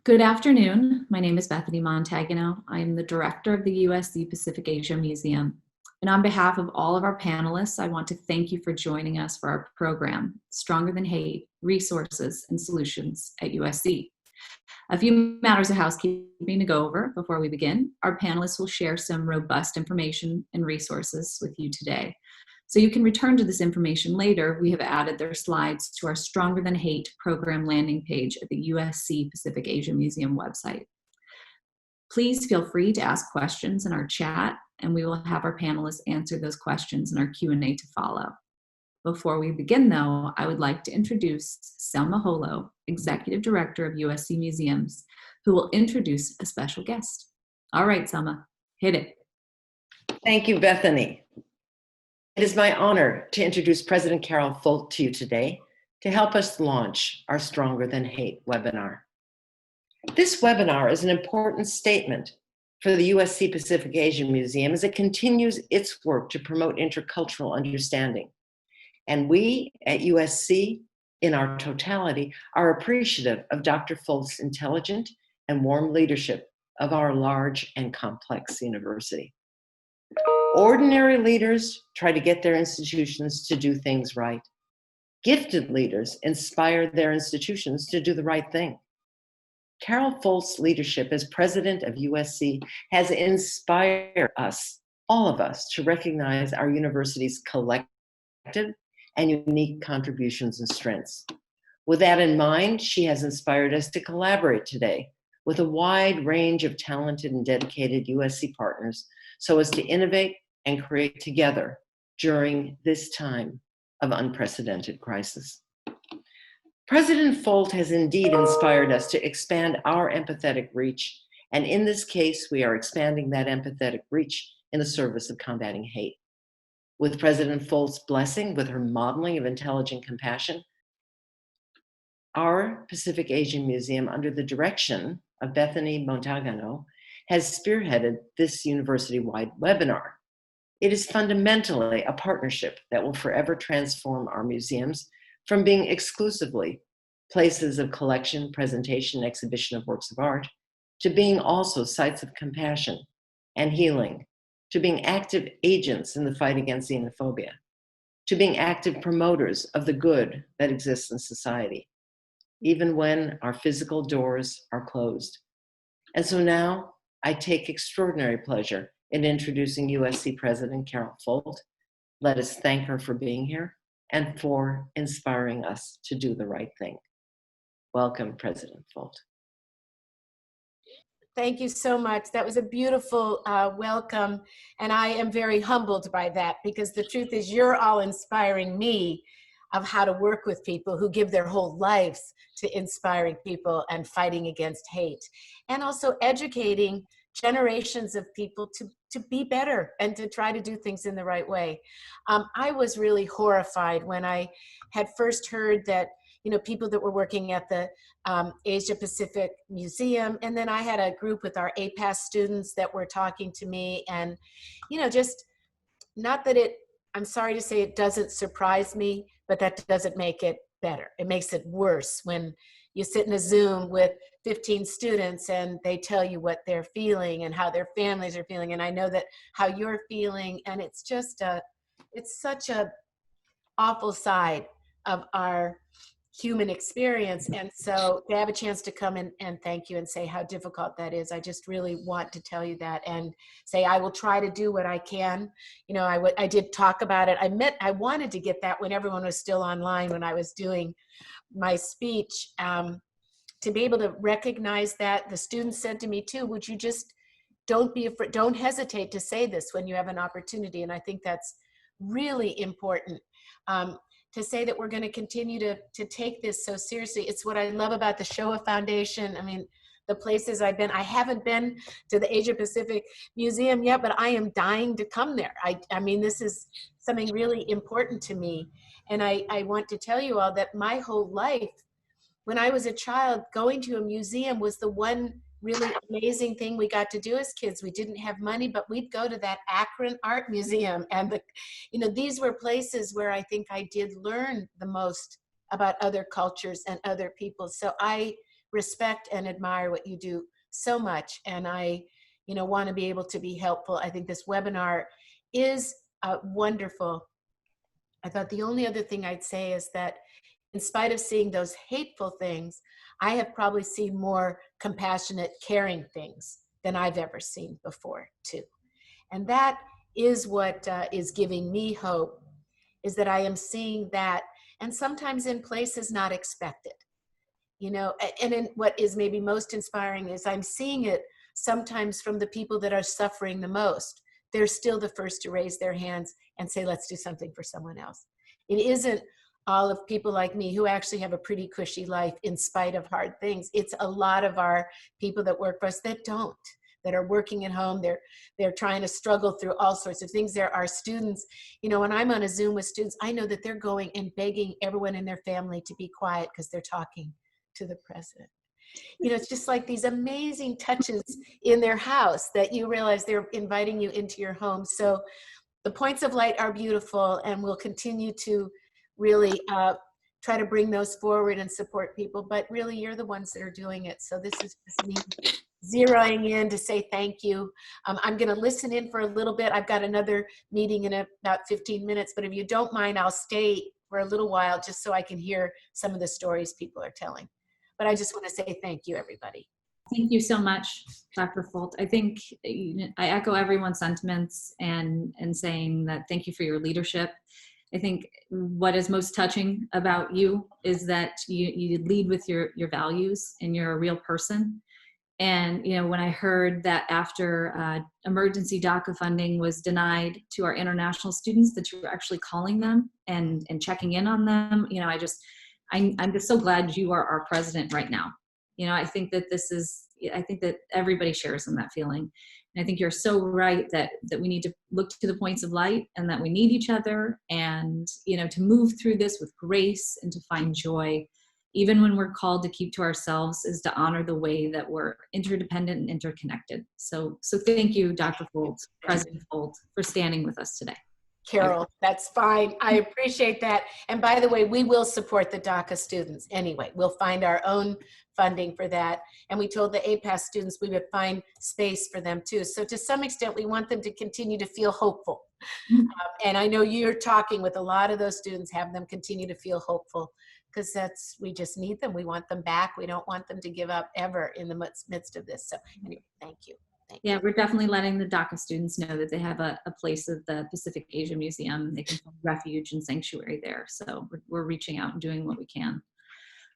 Good afternoon. My name is Bethany Montagano. I am the director of the USC Pacific Asia Museum. And on behalf of all of our panelists, I want to thank you for joining us for our program, Stronger Than Hate, Resources and Solutions at USC. A few matters of housekeeping to go over before we begin. Our panelists will share some robust information and resources with you today. So you can return to this information later. We have added their slides to our Stronger Than Hate program landing page at the USC Pacific Asia Museum website. Please feel free to ask questions in our chat, and we will have our panelists answer those questions in our Q&A to follow. Before we begin, though, I would like to introduce Selma Holo, Executive Director of USC Museums, who will introduce a special guest. All right, Selma, hit it. Thank you, Bethany. It is my honor to introduce President Carol Folt to you today to help us launch our Stronger Than Hate webinar. This webinar is an important statement for the USC Pacific Asia Museum as it continues its work to promote intercultural understanding. And we at USC, in our totality, are appreciative of Dr. Folt's intelligent and warm leadership of our large and complex university. Ordinary leaders try to get their institutions to do things right. Gifted leaders inspire their institutions to do the right thing. Carol Folt's leadership as president of USC has inspired us, all of us, to recognize our university's collective and unique contributions and strengths. With that in mind, she has inspired us to collaborate today with a wide range of talented and dedicated USC partners so as to innovate and create together during this time of unprecedented crisis. President Folt has indeed inspired us to expand our empathetic reach, and in this case, we are expanding that empathetic reach in the service of combating hate. With President Folt's blessing, with her modeling of intelligent compassion, our Pacific Asian Museum, under the direction of Bethany Montagano, has spearheaded this university-wide webinar. It is fundamentally a partnership that will forever transform our museums from being exclusively places of collection, presentation, exhibition of works of art, to being also sites of compassion and healing, to being active agents in the fight against xenophobia, to being active promoters of the good that exists in society, even when our physical doors are closed. And so now I take extraordinary pleasure in introducing USC President Carol Folt. Let us thank her for being here and for inspiring us to do the right thing. Welcome, President Folt. Thank you so much. That was a beautiful welcome, and I am very humbled by that, because the truth is you're all inspiring me of how to work with people who give their whole lives to inspiring people and fighting against hate, and also educating generations of people to be better and to try to do things in the right way. I was really horrified when I had first heard that, you know, people that were working at the Asia Pacific Museum, and then I had a group with our APAS students that were talking to me, and, you know, just not that I'm sorry to say it doesn't surprise me, but that doesn't make it better. It makes it worse when you sit in a Zoom with 15 students and they tell you what they're feeling and how their families are feeling. And I know that how you're feeling, and it's just it's such a awful side of our human experience. And so to have a chance to come in and thank you and say how difficult that is, I just really want to tell you that and say I will try to do what I can. You know, I did talk about it. I wanted to get that when everyone was still online, when I was doing my speech, to be able to recognize that. The students said to me too, would you just don't be afraid, don't hesitate to say this when you have an opportunity. And I think that's really important. To say that we're going to continue to take this so seriously. It's what I love about the Shoah Foundation. I mean, the places I've been, I haven't been to the Asia Pacific Museum yet, but I am dying to come there. I mean, this is something really important to me. And I want to tell you all that my whole life, when I was a child, going to a museum was the one really amazing thing we got to do as kids. We didn't have money, but we'd go to that Akron Art Museum. And these were places where I think I did learn the most about other cultures and other people. So I respect and admire what you do so much. And I, want to be able to be helpful. I think this webinar is wonderful. I thought the only other thing I'd say is that in spite of seeing those hateful things, I have probably seen more compassionate, caring things than I've ever seen before, too. And that is what is giving me hope, is that I am seeing that, and sometimes in places not expected. And in what is maybe most inspiring is I'm seeing it sometimes from the people that are suffering the most. They're still the first to raise their hands and say, let's do something for someone else. It isn't all of people like me who actually have a pretty cushy life in spite of hard things. It's a lot of our people that work for us that don't, that are working at home. They're trying to struggle through all sorts of things. There are students, when I'm on a Zoom with students, I know that they're going and begging everyone in their family to be quiet because they're talking to the president. It's just like these amazing touches in their house that you realize they're inviting you into your home. So the points of light are beautiful, and we'll continue to really try to bring those forward and support people. But really, you're the ones that are doing it. So this is just me zeroing in to say thank you. I'm going to listen in for a little bit. I've got another meeting in about 15 minutes, but if you don't mind, I'll stay for a little while just so I can hear some of the stories people are telling. But I just want to say thank you, everybody. Thank you so much, Dr. Folt. I think I echo everyone's sentiments and saying that thank you for your leadership. I think what is most touching about you is that you lead with your values, and you're a real person. And, when I heard that after emergency DACA funding was denied to our international students, that you were actually calling them and checking in on them, I'm just so glad you are our president right now. I think that everybody shares in that feeling. And I think you're so right that we need to look to the points of light, and that we need each other, and, to move through this with grace and to find joy, even when we're called to keep to ourselves, is to honor the way that we're interdependent and interconnected. So thank you, Dr. Folt, President Folt, for standing with us today. Carol, that's fine. I appreciate that. And by the way, we will support the DACA students anyway. We'll find our own funding for that. And we told the APAS students we would find space for them too. So to some extent, we want them to continue to feel hopeful. And I know you're talking with a lot of those students, have them continue to feel hopeful, because we just need them. We want them back. We don't want them to give up ever in the midst of this. So anyway, thank you. Yeah, we're definitely letting the DACA students know that they have a place at the Pacific Asia Museum. They can find refuge and sanctuary there. So we're reaching out and doing what we can.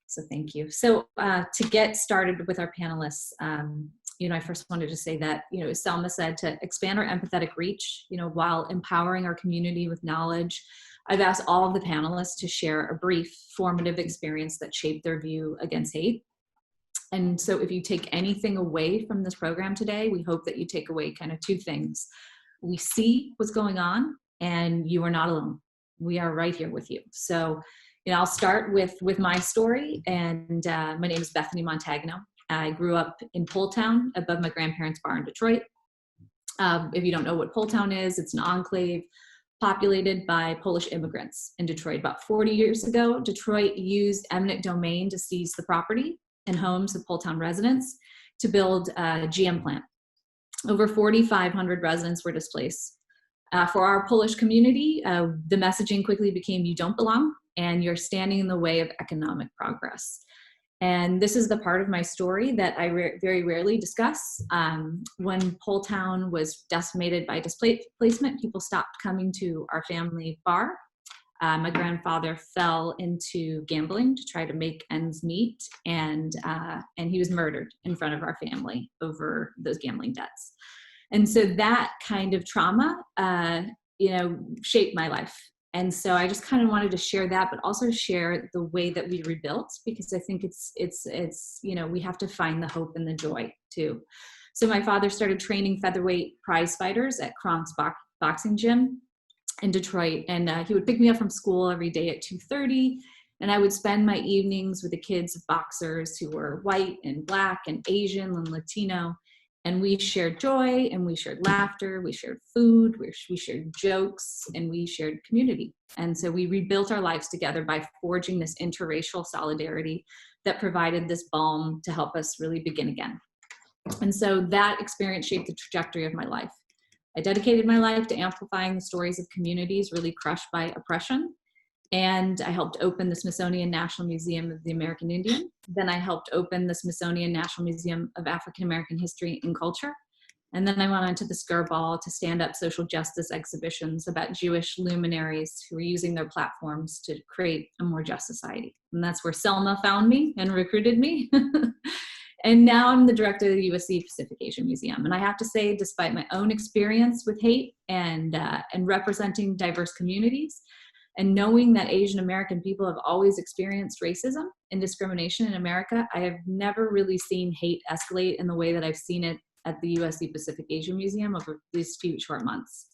So thank you. So to get started with our panelists, I first wanted to say that, as Selma said, to expand our empathetic reach, while empowering our community with knowledge, I've asked all of the panelists to share a brief formative experience that shaped their view against hate. And so if you take anything away from this program today, we hope that you take away kind of two things. We see what's going on, and you are not alone. We are right here with you. So, I'll start with my story. And my name is Bethany Montagano. I grew up in Poletown, above my grandparents' bar in Detroit. If you don't know what Poletown is, it's an enclave populated by Polish immigrants in Detroit. About 40 years ago, Detroit used eminent domain to seize the property and homes of Poletown residents to build a GM plant. Over 4,500 residents were displaced. For our Polish community, the messaging quickly became, you don't belong, and you're standing in the way of economic progress. And this is the part of my story that I very rarely discuss. When Poletown was decimated by displacement, people stopped coming to our family bar. My grandfather fell into gambling to try to make ends meet, and he was murdered in front of our family over those gambling debts. And so that kind of trauma, shaped my life. And so I just kind of wanted to share that, but also share the way that we rebuilt, because I think it's we have to find the hope and the joy too. So my father started training featherweight prize fighters at Kronk's boxing gym in Detroit. And he would pick me up from school every day at 2:30. And I would spend my evenings with the kids of boxers who were white and black and Asian and Latino. And we shared joy, and we shared laughter, we shared food, we shared jokes, and we shared community. And so we rebuilt our lives together by forging this interracial solidarity that provided this balm to help us really begin again. And so that experience shaped the trajectory of my life. I dedicated my life to amplifying the stories of communities really crushed by oppression. And I helped open the Smithsonian National Museum of the American Indian. Then I helped open the Smithsonian National Museum of African American History and Culture. And then I went on to the Skirball to stand up social justice exhibitions about Jewish luminaries who were using their platforms to create a more just society. And that's where Selma found me and recruited me. And now I'm the director of the USC Pacific Asia Museum. And I have to say, despite my own experience with hate and representing diverse communities, and knowing that Asian American people have always experienced racism and discrimination in America, I have never really seen hate escalate in the way that I've seen it at the USC Pacific Asia Museum over these few short months.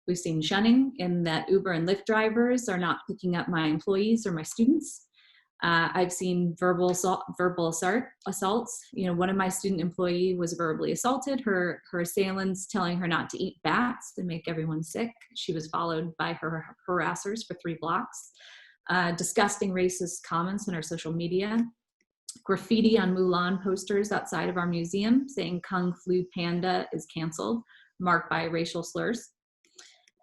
We've seen shunning in that Uber and Lyft drivers are not picking up my employees or my students. I've seen verbal assaults. You know, one of my student employee was verbally assaulted. Her assailants telling her not to eat bats and make everyone sick. She was followed by her harassers for 3 blocks. Disgusting racist comments on our social media. Graffiti on Mulan posters outside of our museum saying Kung Flu Panda is canceled, marked by racial slurs.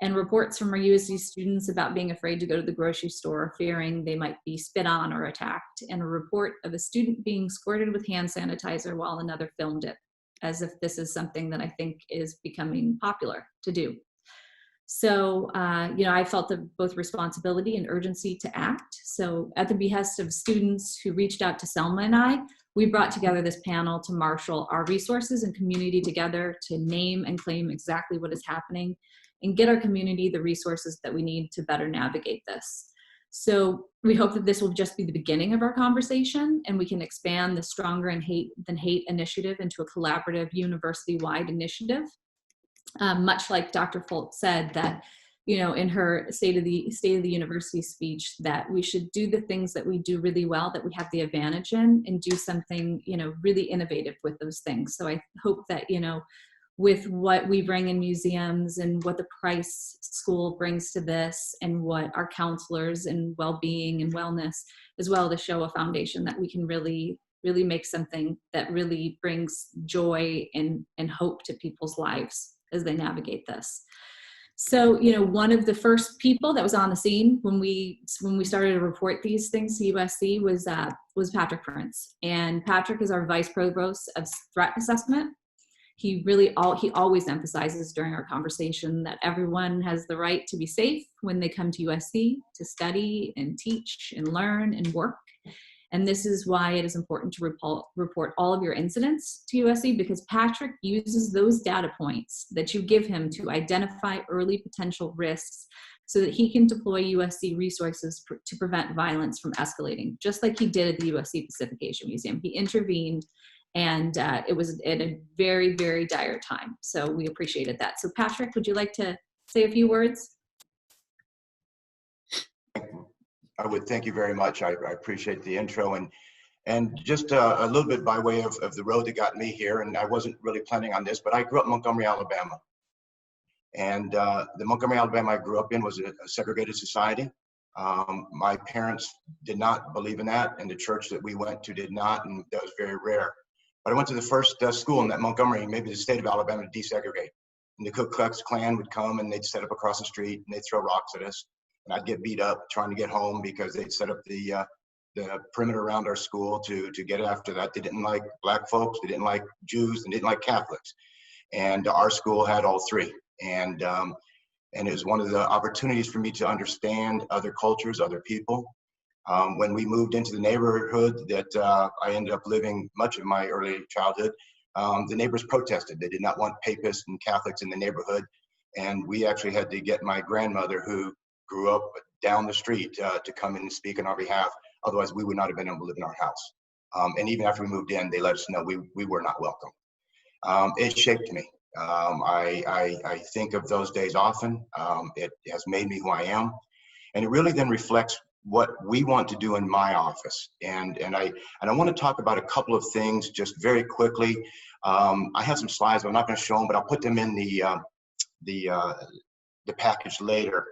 And reports from our USC students about being afraid to go to the grocery store, fearing they might be spit on or attacked, and a report of a student being squirted with hand sanitizer while another filmed it, as if this is something that I think is becoming popular to do. So, you know, I felt both responsibility and urgency to act. So at the behest of students who reached out to Selma and I, we brought together this panel to marshal our resources and community together to name and claim exactly what is happening and get our community the resources that we need to better navigate this. So we hope that this will just be the beginning of our conversation, and we can expand the Stronger Than Hate initiative into a collaborative university-wide initiative. Much like Dr. Folt said that, you know, in her State of the University speech, that we should do the things that we do really well, that we have the advantage in, and do something, you know, really innovative with those things. So I hope that, you know, with what we bring in museums and what the Price School brings to this and what our counselors and well-being and wellness, as well, to show a foundation that we can really make something that really brings joy and hope to people's lives as they navigate this. So, you know, one of the first people that was on the scene when we started to report these things to USC was Patrick Prince. And Patrick is our Vice Provost of Threat Assessment. He always emphasizes during our conversation that everyone has the right to be safe when they come to USC to study and teach and learn and work. And this is why it is important to report all of your incidents to USC, because Patrick uses those data points that you give him to identify early potential risks so that he can deploy USC resources to prevent violence from escalating, just like he did at the USC Pacific Asia Museum. He intervened, and it was at a very, very dire time. So we appreciated that. So Patrick, would you like to say a few words? I would. Thank you very much. I appreciate the intro, and just a little bit by way of the road that got me here. And I wasn't really planning on this, but I grew up in Montgomery, Alabama. And the Montgomery, Alabama I grew up in was a segregated society. My parents did not believe in that, and the church that we went to did not, and that was very rare. But I went to the first school in that Montgomery, maybe the state of Alabama, to desegregate. And the Ku Klux Klan would come and they'd set up across the street and they'd throw rocks at us. And I'd get beat up trying to get home because they'd set up the perimeter around our school to get after that. They didn't like Black folks, they didn't like Jews, they didn't like Catholics. And our school had all three. And it was one of the opportunities for me to understand other cultures, other people. When we moved into the neighborhood that I ended up living much of my early childhood, the neighbors protested. They did not want papists and Catholics in the neighborhood. And we actually had to get my grandmother, who grew up down the street, to come in and speak on our behalf. Otherwise, we would not have been able to live in our house. And even after we moved in, they let us know we were not welcome. It shaped me. I think of those days often. It has made me who I am. And it really then reflects what we want to do in my office. And I want to talk about a couple of things just very quickly. I have some slides, but I'm not going to show them, but I'll put them in the package later.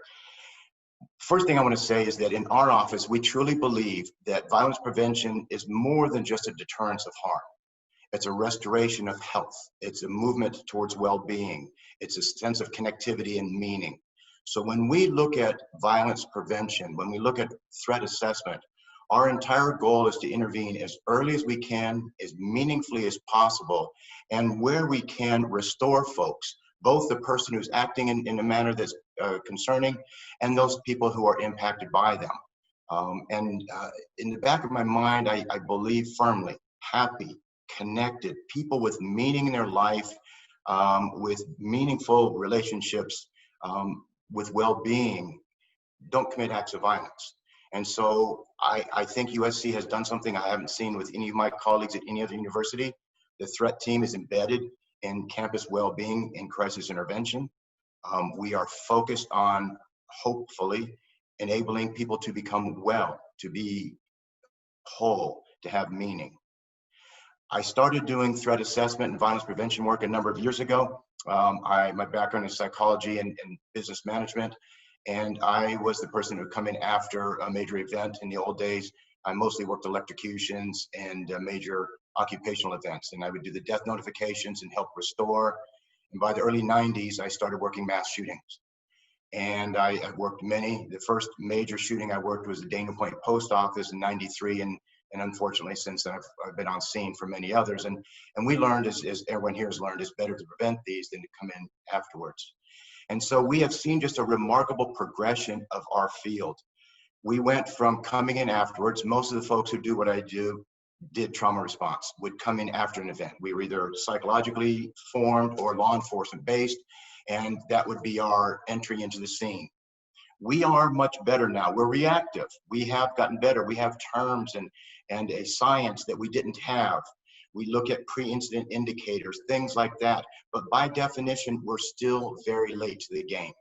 First thing I want to say is that in our office, we truly believe that violence prevention is more than just a deterrence of harm. It's a restoration of health. It's a movement towards well-being. It's a sense of connectivity and meaning. So when we look at violence prevention, when we look at threat assessment, our entire goal is to intervene as early as we can, as meaningfully as possible, and where we can restore folks, both the person who's acting in a manner that's concerning and those people who are impacted by them. In the back of my mind, I believe firmly, happy, connected, people with meaning in their life, with meaningful relationships, with well-being, don't commit acts of violence. And so I think USC has done something I haven't seen with any of my colleagues at any other university. The threat team is embedded in campus well-being and crisis intervention. We are focused on, hopefully, enabling people to become well, to be whole, to have meaning. I started doing threat assessment and violence prevention work a number of years ago. My background is psychology and business management, and I was the person who would come in after a major event. In the old days, I mostly worked electrocutions and major occupational events, and I would do the death notifications and help restore. And by the early 90s, I started working mass shootings. And I worked many. The first major shooting I worked was the Dana Point Post Office in '93, and unfortunately, since then, I've been on scene for many others. And we learned, as everyone here has learned, it's better to prevent these than to come in afterwards. And so we have seen just a remarkable progression of our field. We went from coming in afterwards. Most of the folks who do what I do did trauma response, would come in after an event. We were either psychologically formed or law enforcement based, and that would be our entry into the scene. We are much better now. We're reactive. We have gotten better. We have terms and a science that we didn't have. We look at pre-incident indicators, things like that. But by definition, we're still very late to the game.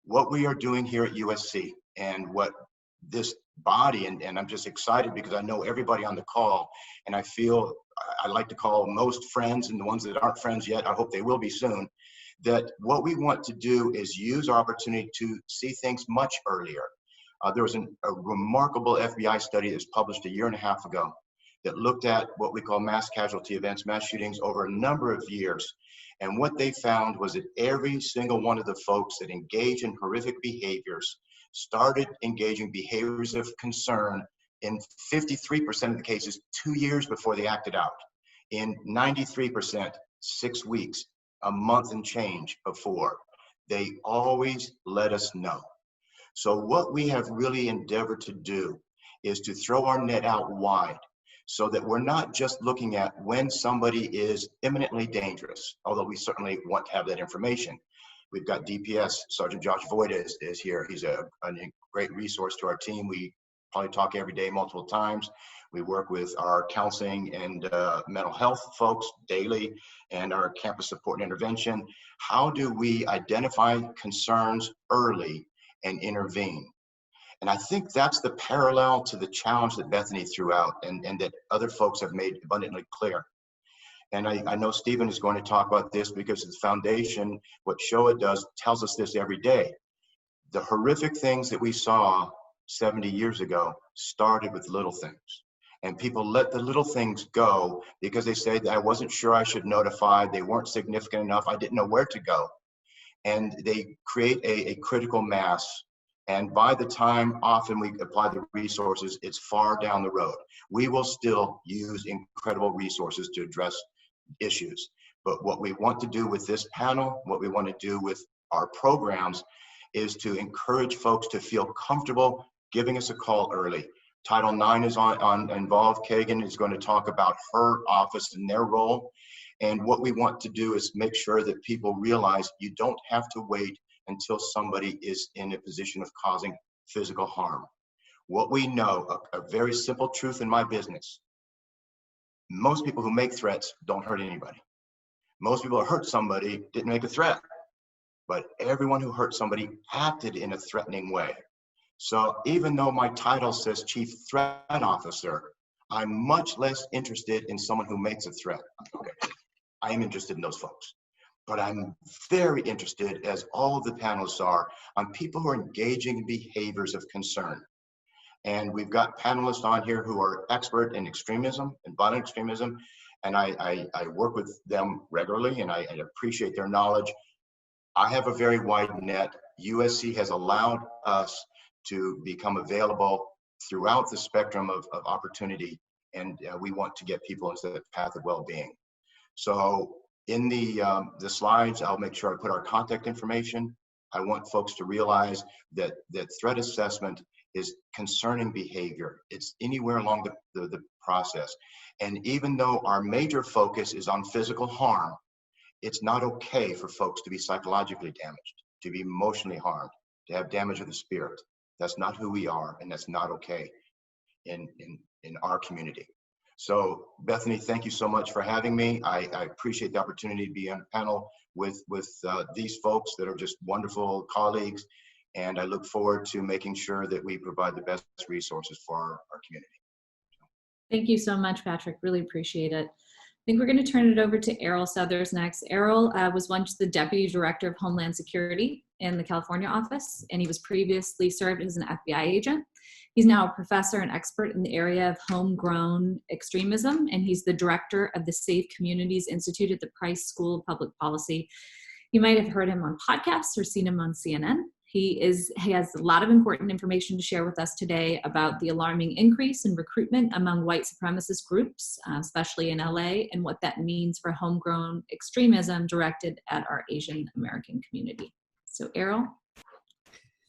What we are doing here at USC and what this body, and I'm just excited because I know everybody on the call, and I feel I like to call most friends, and the ones that aren't friends yet, I hope they will be soon, that what we want to do is use our opportunity to see things much earlier. There was a remarkable FBI study that was published a year and a half ago that looked at what we call mass casualty events, mass shootings over a number of years. And what they found was that every single one of the folks that engage in horrific behaviors started engaging behaviors of concern in 53% of the cases 2 years before they acted out. In 93%, 6 weeks, a month and change before. They always let us know. So what we have really endeavored to do is to throw our net out wide so that we're not just looking at when somebody is imminently dangerous, although we certainly want to have that information. We've got DPS, Sergeant Josh Voigt is here. He's a great resource to our team. We probably talk every day, multiple times. We work with our counseling and mental health folks daily and our campus support and intervention. How do we identify concerns early and intervene? And I think that's the parallel to the challenge that Bethany threw out and that other folks have made abundantly clear. And I know Stephen is going to talk about this because the foundation, what SHOA does, tells us this every day. The horrific things that we saw 70 years ago started with little things. And people let the little things go because they say that I wasn't sure I should notify, they weren't significant enough, I didn't know where to go. And they create a critical mass. And by the time often we apply the resources, it's far down the road. We will still use incredible resources to address issues. But what we want to do with this panel, what we want to do with our programs, is to encourage folks to feel comfortable giving us a call early. Title IX is involved. Kagan is going to talk about her office and their role. And what we want to do is make sure that people realize you don't have to wait until somebody is in a position of causing physical harm. What we know, a very simple truth in my business, most people who make threats don't hurt anybody. Most people who hurt somebody didn't make a threat, but everyone who hurt somebody acted in a threatening way. So even though my title says Chief Threat Officer, I'm much less interested in someone who makes a threat. Okay, I am interested in those folks. But I'm very interested, as all of the panelists are, on people who are engaging in behaviors of concern. And we've got panelists on here who are expert in extremism and violent extremism. And I work with them regularly, and I appreciate their knowledge. I have a very wide net. USC has allowed us to become available throughout the spectrum of opportunity. And we want to get people into the path of well-being. So in the slides, I'll make sure I put our contact information. I want folks to realize that threat assessment is concerning behavior. It's anywhere along the process. And even though our major focus is on physical harm, it's not okay for folks to be psychologically damaged, to be emotionally harmed, to have damage of the spirit. That's not who we are, and that's not okay in our community. So Bethany, thank you so much for having me. I appreciate the opportunity to be on a panel with these folks that are just wonderful colleagues. And I look forward to making sure that we provide the best resources for our community. Thank you so much, Patrick. Really appreciate it. I think we're going to turn it over to Errol Southers next. Errol was once the Deputy Director of Homeland Security in the California office, and he was previously served as an FBI agent. He's now a professor and expert in the area of homegrown extremism, and he's the director of the Safe Communities Institute at the Price School of Public Policy. You might have heard him on podcasts or seen him on CNN. He has a lot of important information to share with us today about the alarming increase in recruitment among white supremacist groups, especially in LA, and what that means for homegrown extremism directed at our Asian American community. So Errol.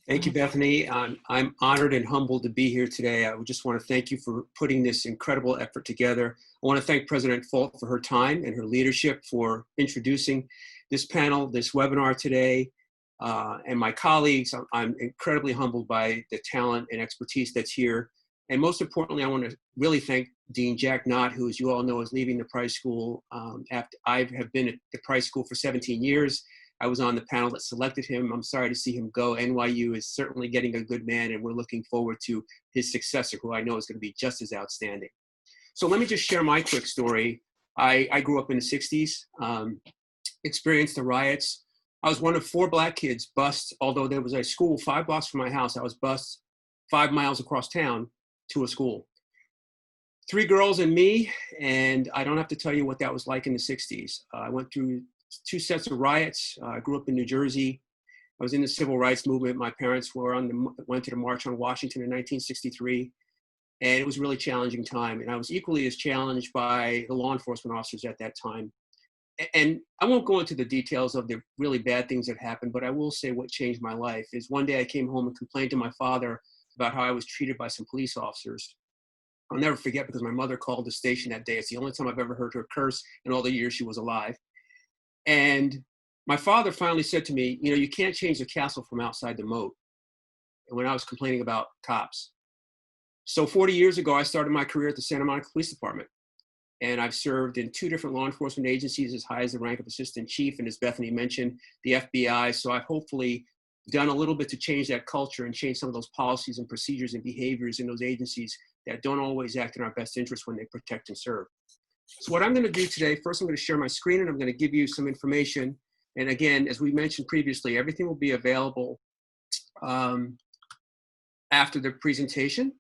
Thank you, Bethany. I'm honored and humbled to be here today. I just want to thank you for putting this incredible effort together. I want to thank President Folt for her time and her leadership for introducing this panel, this webinar today. And my colleagues, I'm incredibly humbled by the talent and expertise that's here. And most importantly, I want to really thank Dean Jack Knott, who, as you all know, is leaving the Price School. After I have been at the Price School for 17 years. I was on the panel that selected him. I'm sorry to see him go. NYU is certainly getting a good man, and we're looking forward to his successor, who I know is going to be just as outstanding. So let me just share my quick story. I grew up in the 60s, experienced the riots. I was one of 4 Black kids bused, although there was a school 5 blocks from my house. I was bused 5 miles across town to a school. 3 girls and me, and I don't have to tell you what that was like in the 60s. I went through 2 sets of riots. I grew up in New Jersey. I was in the civil rights movement. My parents went to the March on Washington in 1963, and it was a really challenging time. And I was equally as challenged by the law enforcement officers at that time. And I won't go into the details of the really bad things that happened, but I will say what changed my life is one day I came home and complained to my father about how I was treated by some police officers. I'll never forget, because my mother called the station that day. It's the only time I've ever heard her curse in all the years she was alive. And my father finally said to me, you know, you can't change the castle from outside the moat. And when I was complaining about cops. So 40 years ago, I started my career at the Santa Monica Police Department. And I've served in 2 different law enforcement agencies as high as the rank of assistant chief, and as Bethany mentioned, the FBI. So I've hopefully done a little bit to change that culture and change some of those policies and procedures and behaviors in those agencies that don't always act in our best interest when they protect and serve. So what I'm going to do today, first I'm going to share my screen and I'm going to give you some information. And again, as we mentioned previously, everything will be available after the presentation.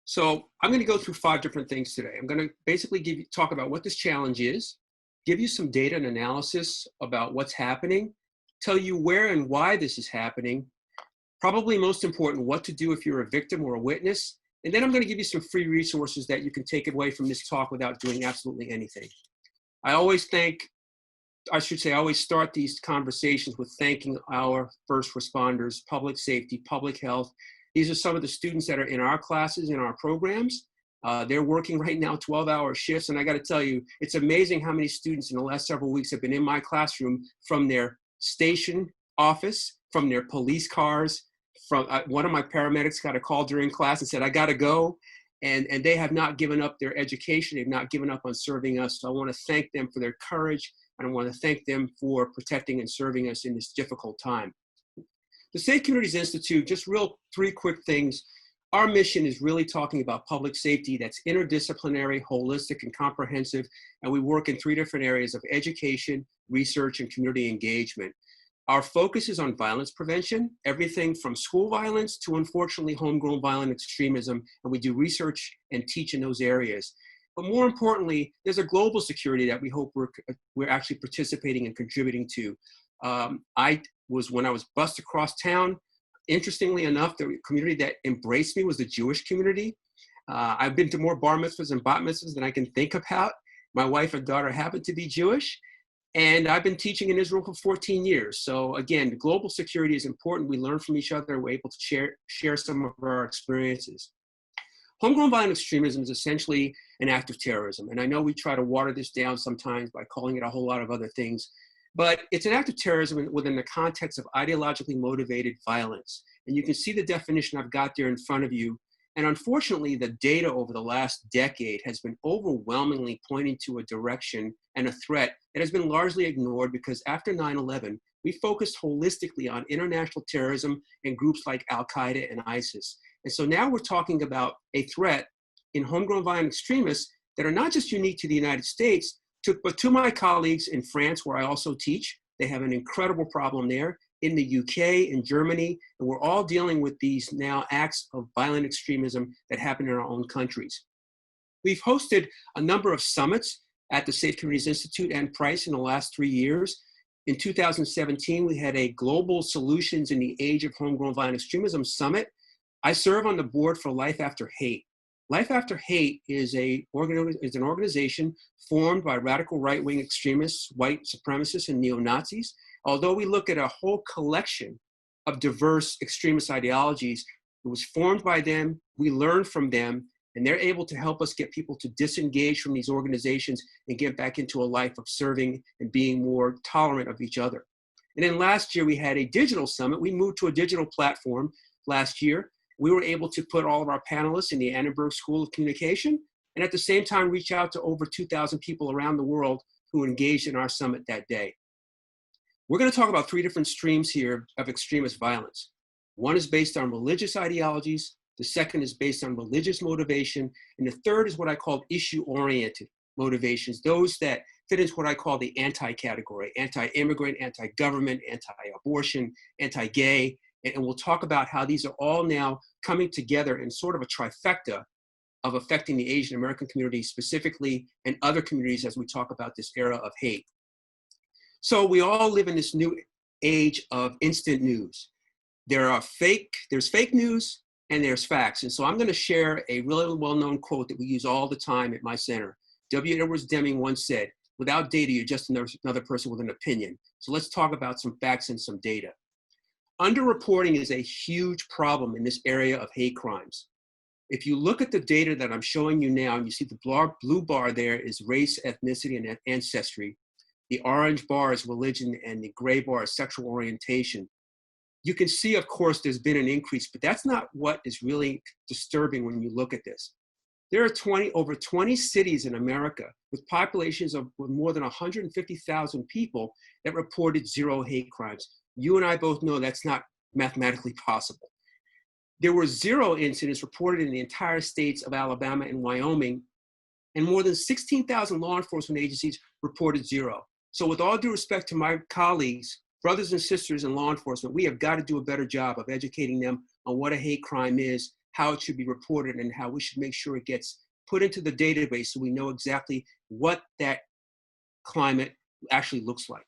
So I'm going to go through 5 different things today. I'm going to basically talk about what this challenge is, give you some data and analysis about what's happening, tell you where and why this is happening, probably most important, what to do if you're a victim or a witness. And then I'm going to give you some free resources that you can take away from this talk without doing absolutely anything. I always start these conversations with thanking our first responders, public safety, public health. These are some of the students that are in our classes, in our programs. They're working right now 12-hour shifts. And I got to tell you, it's amazing how many students in the last several weeks have been in my classroom from their station office, from their police cars. From one of my paramedics got a call during class and said, I got to go. And they have not given up their education. They've not given up on serving us. So I want to thank them for their courage. And I want to thank them for protecting and serving us in this difficult time. The Safe Communities Institute, just three quick things. Our mission is really talking about public safety that's interdisciplinary, holistic, and comprehensive, and we work in three different areas of education, research, and community engagement. Our focus is on violence prevention, everything from school violence to, unfortunately, homegrown violent extremism, and we do research and teach in those areas. But more importantly, there's a global security that we hope we're actually participating and contributing to. When I was bused across town, interestingly enough, the community that embraced me was the Jewish community. I've been to more bar mitzvahs and bat mitzvahs than I can think about. My wife and daughter happen to be Jewish, and I've been teaching in Israel for 14 years. So again, global security is important. We learn from each other. We're able to share some of our experiences. Homegrown violent extremism is essentially an act of terrorism. And I know we try to water this down sometimes by calling it a whole lot of other things, but it's an act of terrorism within the context of ideologically motivated violence. And you can see the definition I've got there in front of you. And unfortunately, the data over the last decade has been overwhelmingly pointing to a direction and a threat that has been largely ignored, because after 9/11, we focused holistically on international terrorism and groups like Al-Qaeda and ISIS. And so now we're talking about a threat in homegrown violent extremists that are not just unique to the United States, but to my colleagues in France, where I also teach. They have an incredible problem there, in the UK, in Germany, and we're all dealing with these now acts of violent extremism that happen in our own countries. We've hosted a number of summits at the Safe Communities Institute and Price in the last 3 years. In 2017, we had a Global Solutions in the Age of Homegrown Violent Extremism Summit. I serve on the board for Life After Hate. Life After Hate is an organization formed by radical right-wing extremists, white supremacists, and neo-Nazis. Although we look at a whole collection of diverse extremist ideologies, it was formed by them, we learn from them, and they're able to help us get people to disengage from these organizations and get back into a life of serving and being more tolerant of each other. And then last year we had a digital summit. We moved to a digital platform last year. We were able to put all of our panelists in the Annenberg School of Communication, and at the same time reach out to over 2,000 people around the world who engaged in our summit that day. We're going to talk about three different streams here of extremist violence. One is based on religious ideologies, the second is based on religious motivation, and the third is what I call issue-oriented motivations, those that fit into what I call the anti-category: anti-immigrant, anti-government, anti-abortion, anti-gay, and we'll talk about how these are all now coming together in sort of a trifecta of affecting the Asian American community specifically, and other communities as we talk about this era of hate. So we all live in this new age of instant news. There's fake news and there's facts. And so I'm going to share a really well-known quote that we use all the time at my center. W. Edwards Deming once said, "Without data, you're just another person with an opinion." So let's talk about some facts and some data. Underreporting is a huge problem in this area of hate crimes. If you look at the data that I'm showing you now, and you see the blue bar there is race, ethnicity, and ancestry. The orange bar is religion, and the gray bar is sexual orientation. You can see, of course, there's been an increase, but that's not what is really disturbing when you look at this. There are over 20 cities in America with populations of more than 150,000 people that reported zero hate crimes. You and I both know that's not mathematically possible. There were zero incidents reported in the entire states of Alabama and Wyoming, and more than 16,000 law enforcement agencies reported zero. So with all due respect to my colleagues, brothers and sisters in law enforcement, we have got to do a better job of educating them on what a hate crime is, how it should be reported, and how we should make sure it gets put into the database so we know exactly what that climate actually looks like.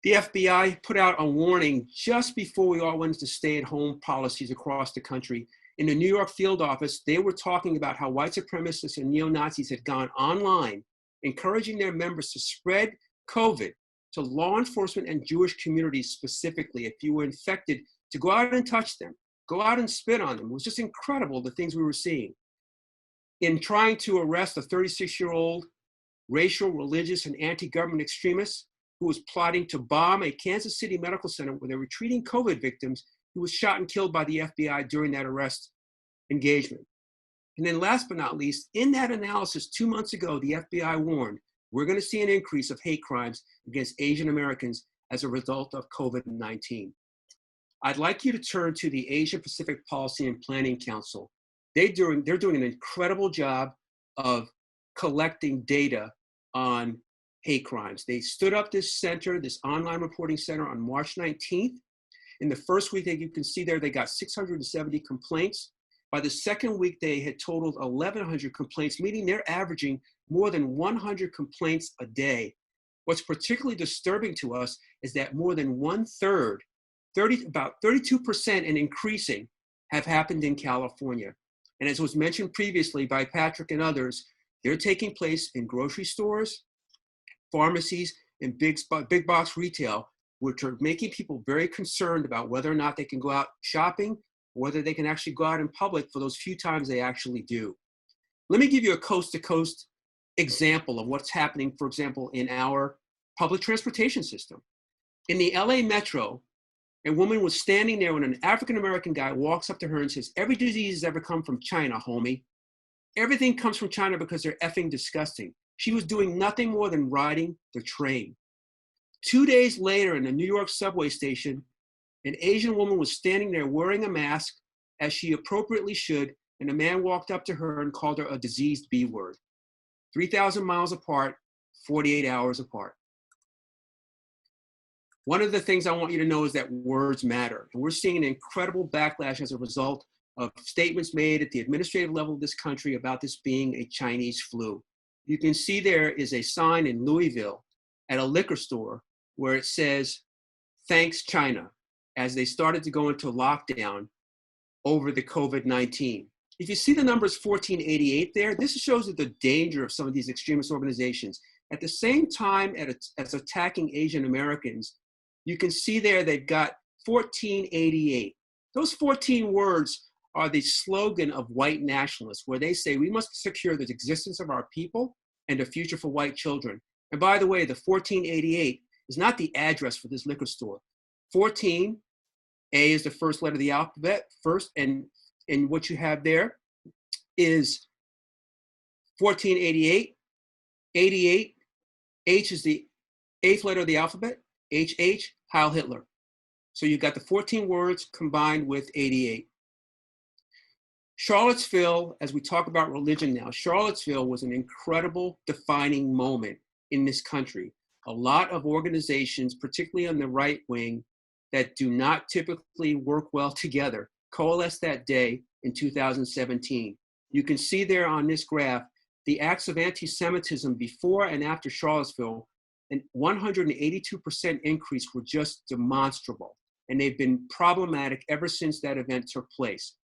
The FBI put out a warning just before we all went into stay-at-home policies across the country. In the New York field office, they were talking about how white supremacists and neo-Nazis had gone online, encouraging their members to spread COVID to law enforcement and Jewish communities specifically. If you were infected, to go out and touch them, go out and spit on them. It was just incredible, the things we were seeing. In trying to arrest a 36-year-old racial, religious, and anti-government extremist who was plotting to bomb a Kansas City medical center where they were treating COVID victims, who was shot and killed by the FBI during that arrest engagement. And then last but not least, in that analysis 2 months ago, the FBI warned, we're going to see an increase of hate crimes against Asian Americans as a result of COVID-19. I'd like you to turn to the Asia Pacific Policy and Planning Council. They're doing an incredible job of collecting data on hate crimes. They stood up this center, this online reporting center, on March 19th. In the first week, you can see there, they got 670 complaints. By the second week, they had totaled 1,100 complaints, meaning they're averaging more than 100 complaints a day. What's particularly disturbing to us is that more than 1/3, about 32% and increasing, have happened in California. And as was mentioned previously by Patrick and others, they're taking place in grocery stores, pharmacies, and big box retail, which are making people very concerned about whether or not they can go out shopping, whether they can actually go out in public for those few times they actually do. Let me give you a coast-to-coast example of what's happening, for example, in our public transportation system. In the LA Metro, a woman was standing there when an African-American guy walks up to her and says, "Every disease has ever come from China, homie. Everything comes from China because they're effing disgusting." She was doing nothing more than riding the train. 2 days later in a New York subway station, an Asian woman was standing there wearing a mask, as she appropriately should, and a man walked up to her and called her a diseased B word. 3,000 miles apart, 48 hours apart. One of the things I want you to know is that words matter. And we're seeing an incredible backlash as a result of statements made at the administrative level of this country about this being a Chinese flu. You can see there is a sign in Louisville at a liquor store where it says, "Thanks, China," as they started to go into lockdown over the COVID-19. If you see the numbers 1488 there, this shows you the danger of some of these extremist organizations. At the same time as attacking Asian Americans, you can see there they've got 1488. Those 14 words are the slogan of white nationalists, where they say we must secure the existence of our people and a future for white children. And by the way, the 1488 is not the address for this liquor store. 14, A is the first letter of the alphabet first, and what you have there is 1488, 88, H is the 8th letter of the alphabet, HH, Heil Hitler. So you've got the 14 words combined with 88. Charlottesville, as we talk about religion now, Charlottesville was an incredible defining moment in this country. A lot of organizations, particularly on the right wing, that do not typically work well together, coalesced that day in 2017. You can see there on this graph the acts of anti-Semitism before and after Charlottesville, and 182% increase were just demonstrable. And they've been problematic ever since that event took place.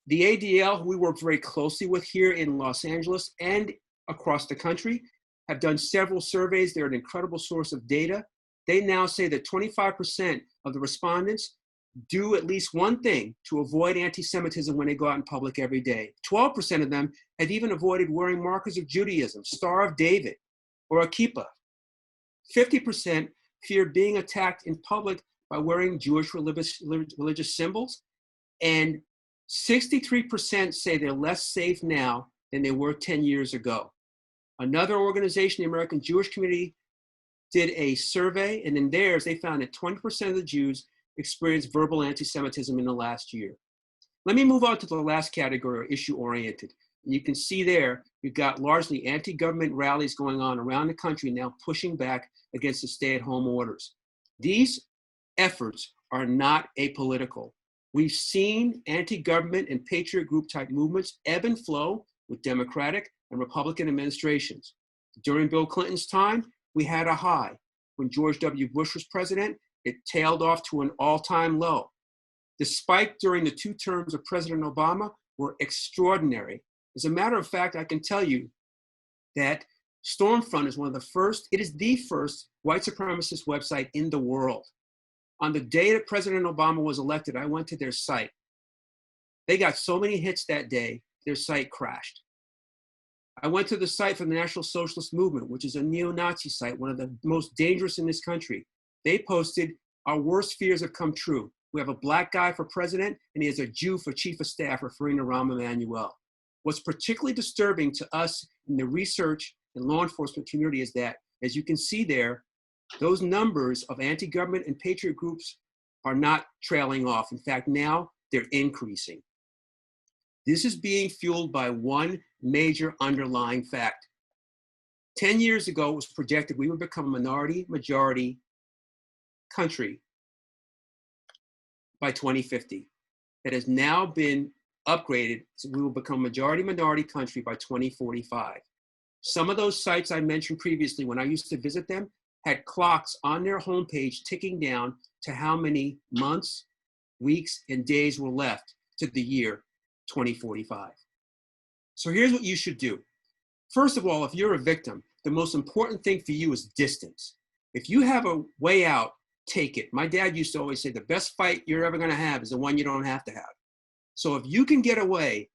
The ADL, who we work very closely with here in Los Angeles and across the country, have done several surveys. They're an incredible source of data. They now say that 25% of the respondents do at least one thing to avoid anti-Semitism when they go out in public every day. 12% of them have even avoided wearing markers of Judaism, Star of David, or a kippah. 50% fear being attacked in public by wearing Jewish religious symbols, and 63% say they're less safe now than they were 10 years ago. Another organization, the American Jewish Community, did a survey, and in theirs, they found that 20% of the Jews experienced verbal anti-Semitism in the last year. Let me move on to the last category, issue-oriented. And you can see there, you've got largely anti-government rallies going on around the country now pushing back against the stay-at-home orders. These efforts are not apolitical. We've seen anti-government and patriot group type movements ebb and flow with Democratic and Republican administrations. During Bill Clinton's time, we had a high. When George W. Bush was president, it tailed off to an all-time low. The spike during the 2 terms of President Obama were extraordinary. As a matter of fact, I can tell you that Stormfront is one of the first, it is the first white supremacist website in the world. On the day that President Obama was elected, I went to their site. They got so many hits that day, their site crashed. I went to the site for the National Socialist Movement, which is a neo-Nazi site, one of the most dangerous in this country. They posted, "Our worst fears have come true. We have a black guy for president, and he has a Jew for chief of staff," referring to Rahm Emanuel. What's particularly disturbing to us in the research and law enforcement community is that, as you can see there, those numbers of anti-government and patriot groups are not trailing off. In fact, now they're increasing. This is being fueled by one major underlying fact. 10 years ago, it was projected we would become a minority-majority country by 2050. That has now been upgraded, so we will become a majority-minority country by 2045. Some of those sites I mentioned previously, when I used to visit them, had clocks on their homepage ticking down to how many months, weeks, and days were left to the year 2045. So here's what you should do. First of all, if you're a victim, the most important thing for you is distance. If you have a way out, take it. My dad used to always say the best fight you're ever going to have is the one you don't have to have. So if you can get away,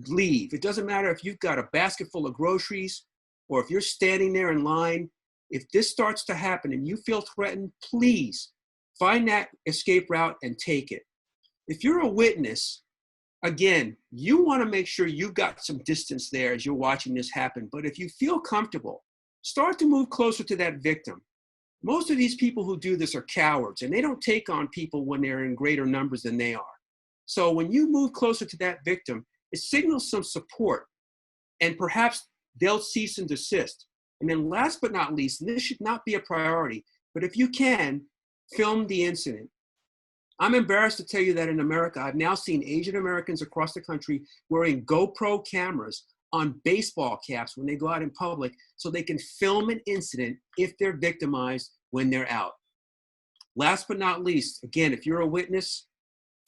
leave. It doesn't matter if you've got a basket full of groceries or if you're standing there in line. If this starts to happen and you feel threatened, please find that escape route and take it. If you're a witness, again, you want to make sure you've got some distance there as you're watching this happen. But if you feel comfortable, start to move closer to that victim. Most of these people who do this are cowards, and they don't take on people when they're in greater numbers than they are. So when you move closer to that victim, it signals some support, and perhaps they'll cease and desist. And then last but not least, and this should not be a priority, but if you can, film the incident. I'm embarrassed to tell you that in America, I've now seen Asian Americans across the country wearing GoPro cameras on baseball caps when they go out in public so they can film an incident if they're victimized when they're out. Last but not least, again, if you're a witness,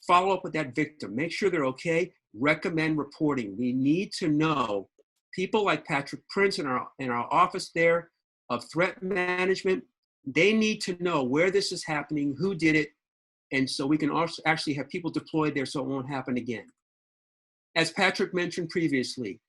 follow up with that victim. Make sure they're okay. Recommend reporting. We need to know. People like Patrick Prince in our office there of threat management, they need to know where this is happening, who did it, and so we can also actually have people deployed there so it won't happen again. As Patrick mentioned previously,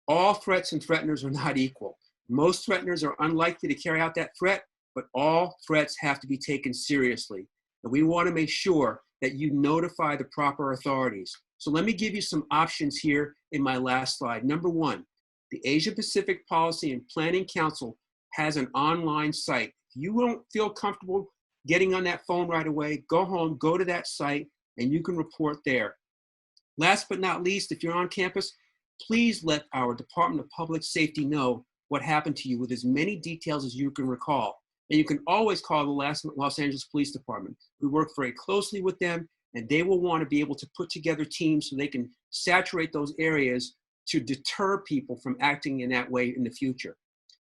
all threats and threateners are not equal. Most threateners are unlikely to carry out that threat, but all threats have to be taken seriously. And we want to make sure that you notify the proper authorities. So let me give you some options here in my last slide. Number one, the Asia Pacific Policy and Planning Council has an online site. If you don't feel comfortable getting on that phone right away, go home, go to that site, and you can report there. Last but not least, if you're on campus, please let our Department of Public Safety know what happened to you with as many details as you can recall. And you can always call the Los Angeles Police Department. We work very closely with them, and they will want to be able to put together teams so they can saturate those areas to deter people from acting in that way in the future.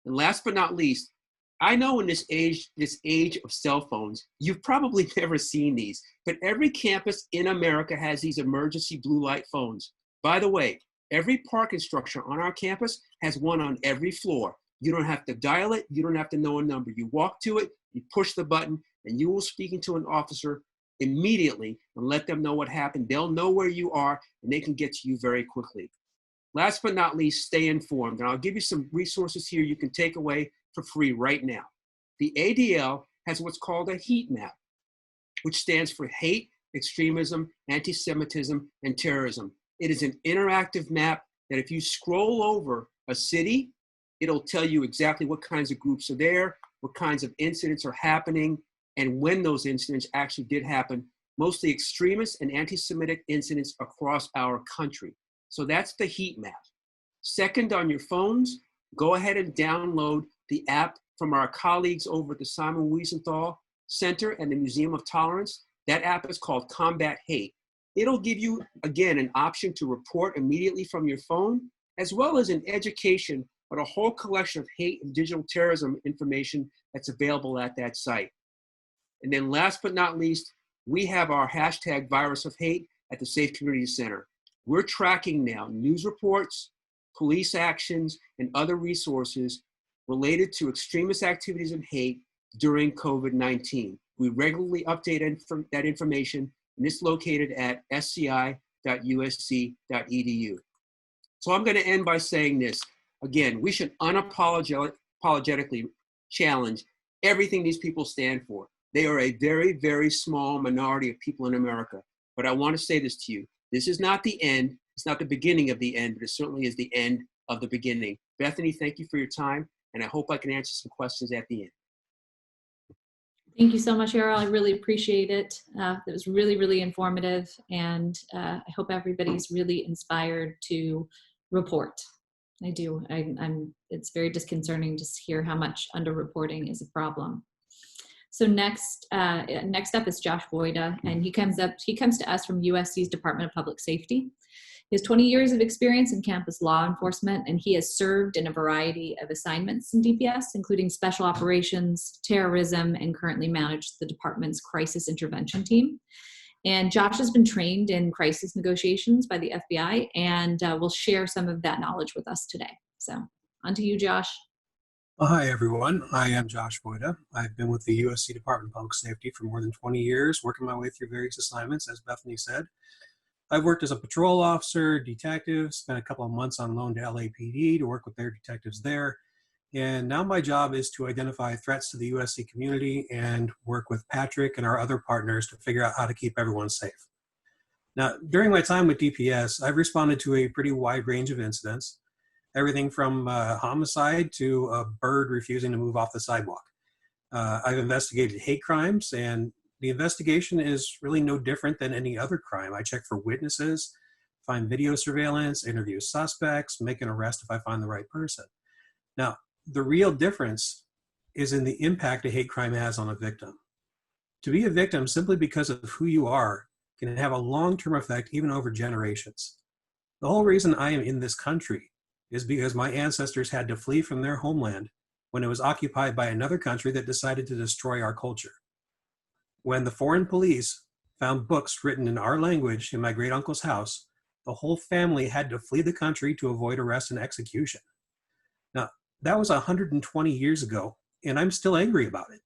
And last but not least, I know in this age of cell phones, you've probably never seen these, but every campus in America has these emergency blue light phones. By the way, every parking structure on our campus has one on every floor. You don't have to dial it. You don't have to know a number. You walk to it, you push the button, and you will speak to an officer immediately and let them know what happened. They'll know where you are, and they can get to you very quickly. Last but not least, stay informed. And I'll give you some resources here you can take away for free right now. The ADL has what's called a heat map, which stands for hate, extremism, anti-Semitism, and terrorism. It is an interactive map that if you scroll over a city, it'll tell you exactly what kinds of groups are there, what kinds of incidents are happening, and when those incidents actually did happen, mostly extremist and anti-Semitic incidents across our country. So that's the heat map. Second, on your phones, go ahead and download the app from our colleagues over at the Simon Wiesenthal Center and the Museum of Tolerance. That app is called Combat Hate. It'll give you, again, an option to report immediately from your phone, as well as an education on a whole collection of hate and digital terrorism information that's available at that site. And then last but not least, we have our hashtag Virus of Hate at the Safe Communities Center. We're tracking now news reports, police actions, and other resources related to extremist activities and hate during COVID-19. We regularly update that information, and it's located at sci.usc.edu. So I'm going to end by saying this. Again, we should unapologetically challenge everything these people stand for. They are a very, very small minority of people in America. But I want to say this to you. This is not the end. It's not the beginning of the end, but it certainly is the end of the beginning. Bethany, thank you for your time, and I hope I can answer some questions at the end. Thank you so much, Errol. I really appreciate it. It was really, really informative, and I hope everybody's really inspired to report. I do. It's very disconcerting to hear how much underreporting is a problem. So next up is Josh Voida, and he comes to us from USC's Department of Public Safety. He has 20 years of experience in campus law enforcement, and he has served in a variety of assignments in DPS, including special operations, terrorism, and currently managed the department's crisis intervention team. And Josh has been trained in crisis negotiations by the FBI and will share some of that knowledge with us today. So on to you, Josh. Well, hi, everyone. I am Josh Voida. I've been with the USC Department of Public Safety for more than 20 years, working my way through various assignments, as Bethany said. I've worked as a patrol officer, detective, spent a couple of months on loan to LAPD to work with their detectives there. And now my job is to identify threats to the USC community and work with Patrick and our other partners to figure out how to keep everyone safe. Now, during my time with DPS, I've responded to a pretty wide range of incidents, everything from homicide to a bird refusing to move off the sidewalk. I've investigated hate crimes, and the investigation is really no different than any other crime. I check for witnesses, find video surveillance, interview suspects, make an arrest if I find the right person. Now, the real difference is in the impact a hate crime has on a victim. To be a victim simply because of who you are can have a long-term effect even over generations. The whole reason I am in this country is because my ancestors had to flee from their homeland when it was occupied by another country that decided to destroy our culture. When the foreign police found books written in our language in my great uncle's house, the whole family had to flee the country to avoid arrest and execution. Now, that was 120 years ago, and I'm still angry about it.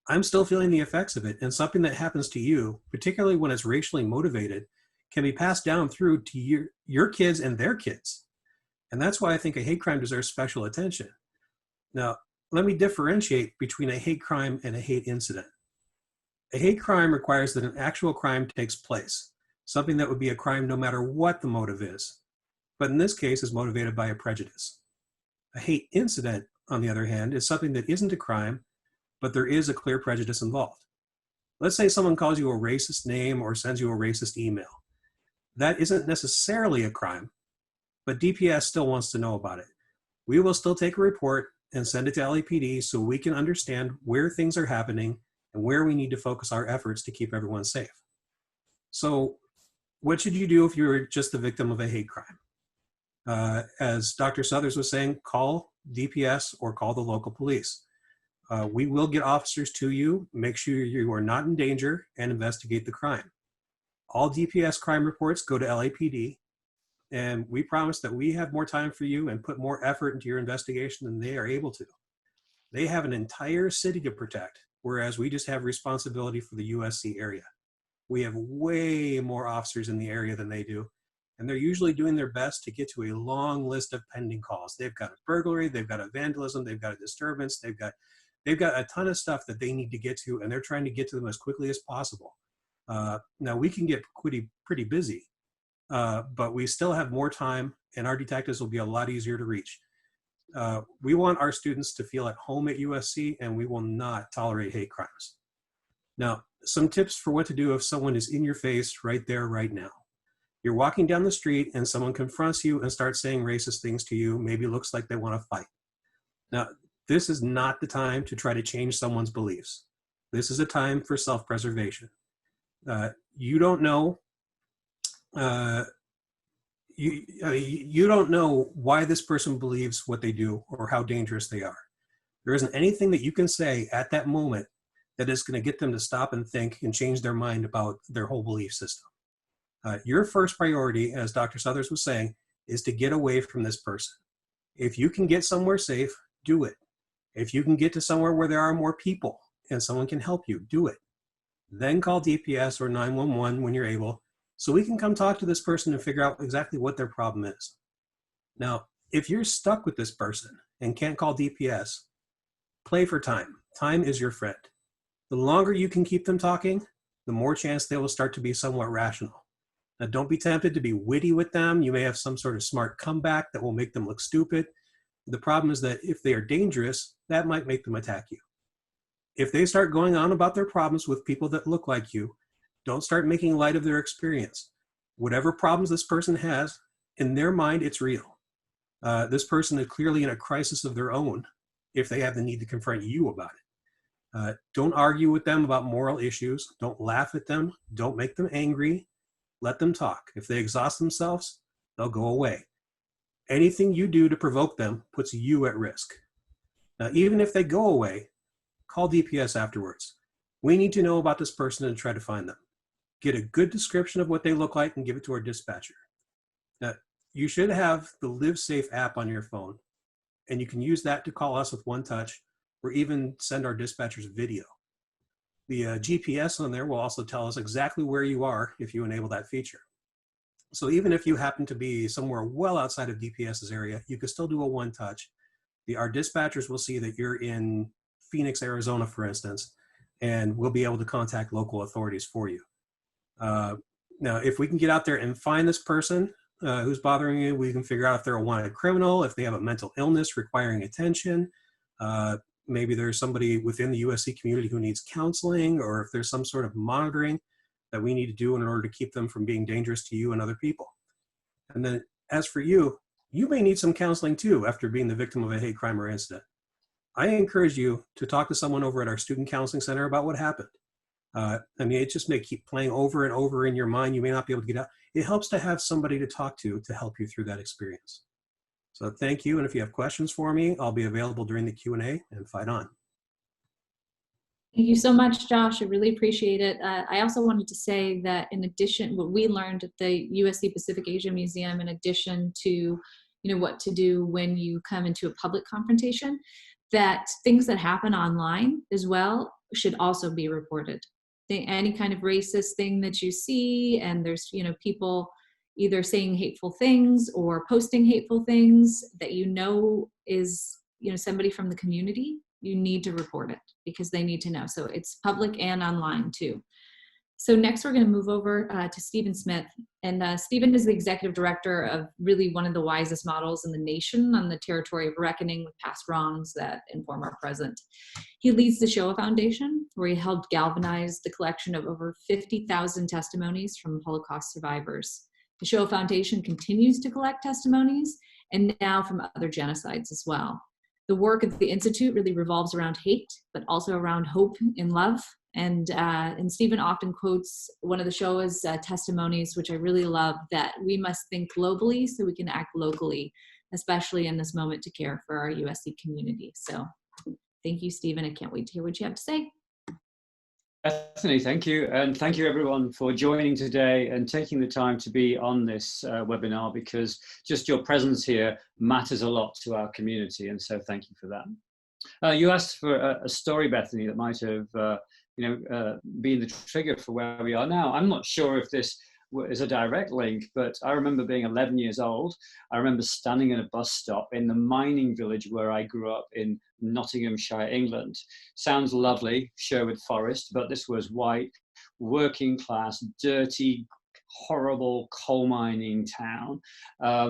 I'm still feeling the effects of it, and something that happens to you, particularly when it's racially motivated, can be passed down through to your kids and their kids. And that's why I think a hate crime deserves special attention. Now, let me differentiate between a hate crime and a hate incident. A hate crime requires that an actual crime takes place, something that would be a crime no matter what the motive is, but in this case is motivated by a prejudice. A hate incident, on the other hand, is something that isn't a crime, but there is a clear prejudice involved. Let's say someone calls you a racist name or sends you a racist email. That isn't necessarily a crime, but DPS still wants to know about it. We will still take a report and send it to LAPD so we can understand where things are happening and where we need to focus our efforts to keep everyone safe. So what should you do if you're just the victim of a hate crime? As Dr. Southers was saying, call DPS or call the local police. We will get officers to you, make sure you are not in danger, and investigate the crime. All DPS crime reports go to LAPD, and we promise that we have more time for you and put more effort into your investigation than they are able to. They have an entire city to protect, whereas we just have responsibility for the USC area. We have way more officers in the area than they do, and they're usually doing their best to get to a long list of pending calls. They've got a burglary, they've got a vandalism, they've got a disturbance, they've got a ton of stuff that they need to get to, and they're trying to get to them as quickly as possible. Now, we can get pretty busy, but we still have more time, and our detectives will be a lot easier to reach. We want our students to feel at home at USC, and we will not tolerate hate crimes. Now, some tips for what to do if someone is in your face right there, right now. You're walking down the street and someone confronts you and starts saying racist things to you, maybe looks like they want to fight. Now, this is not the time to try to change someone's beliefs. This is a time for self-preservation. You don't know you don't know why this person believes what they do or how dangerous they are. There isn't anything that you can say at that moment that is going to get them to stop and think and change their mind about their whole belief system. Your first priority, as Dr. Southers was saying, is to get away from this person. If you can get somewhere safe, do it. If you can get to somewhere where there are more people and someone can help you, do it. Then call DPS or 911 when you're able, so we can come talk to this person and figure out exactly what their problem is. Now, if you're stuck with this person and can't call DPS, play for time. Time is your friend. The longer you can keep them talking, the more chance they will start to be somewhat rational. Now, don't be tempted to be witty with them. You may have some sort of smart comeback that will make them look stupid. The problem is that if they are dangerous, that might make them attack you. If they start going on about their problems with people that look like you, don't start making light of their experience. Whatever problems this person has, in their mind, it's real. This person is clearly in a crisis of their own if they have the need to confront you about it. Don't argue with them about moral issues. Don't laugh at them. Don't make them angry. Let them talk. If they exhaust themselves, they'll go away. Anything you do to provoke them puts you at risk. Now, even if they go away, call DPS afterwards. We need to know about this person and try to find them. Get a good description of what they look like and give it to our dispatcher. Now, you should have the Live Safe app on your phone, and you can use that to call us with one touch or even send our dispatchers video. The GPS on there will also tell us exactly where you are if you enable that feature. So even if you happen to be somewhere well outside of DPS's area, you can still do a one touch. Our dispatchers will see that you're in Phoenix, Arizona, for instance, and we'll be able to contact local authorities for you. Now, if we can get out there and find this person who's bothering you, we can figure out if they're a wanted criminal, if they have a mental illness requiring attention. Maybe there's somebody within the USC community who needs counseling, or if there's some sort of monitoring that we need to do in order to keep them from being dangerous to you and other people. And then as for you, you may need some counseling too after being the victim of a hate crime or incident. I encourage you to talk to someone over at our Student Counseling Center about what happened. I mean, it just may keep playing over and over in your mind. You may not be able to get out. It helps to have somebody to talk to help you through that experience. So thank you. And if you have questions for me, I'll be available during the Q&A, and fight on. Thank you so much, Josh. I really appreciate it. I also wanted to say that in addition, what we learned at the USC Pacific Asia Museum, in addition to what to do when you come into a public confrontation, that things that happen online as well should also be reported. Any kind of racist thing that you see, and there's people either saying hateful things or posting hateful things that is somebody from the community, you need to report it because they need to know. So it's public and online too. So next we're going to move over to Stephen Smith. And Stephen is the executive director of really one of the wisest models in the nation on the territory of reckoning with past wrongs that inform our present. He leads the Shoah Foundation, where he helped galvanize the collection of over 50,000 testimonies from Holocaust survivors. The Shoah Foundation continues to collect testimonies, and now from other genocides as well. The work of the Institute really revolves around hate, but also around hope and love. And Stephen often quotes one of the Shoah's testimonies, which I really love, that we must think globally so we can act locally, especially in this moment to care for our USC community. So thank you, Stephen. I can't wait to hear what you have to say. Bethany, thank you. And thank you everyone for joining today and taking the time to be on this webinar, because just your presence here matters a lot to our community. And so thank you for that. You asked for a story, Bethany, that might have being the trigger for where we are now. I'm not sure if this is a direct link, but I remember being 11 years old. I remember standing in a bus stop in the mining village where I grew up in Nottinghamshire, England. Sounds lovely, Sherwood Forest, but this was white, working class, dirty, horrible coal mining town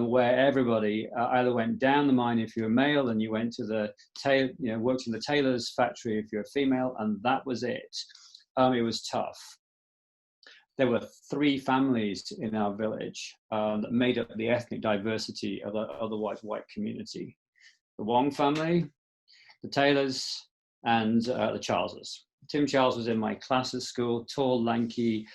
where everybody either went down the mine if you were male, and you went to the worked in the tailor's factory if you're a female, and that was it. It was tough. There were 3 families in our village that made up the ethnic diversity of the otherwise white community. The Wong family, the Taylors, and the Charleses. Tim Charles was in my class at school, tall, lanky,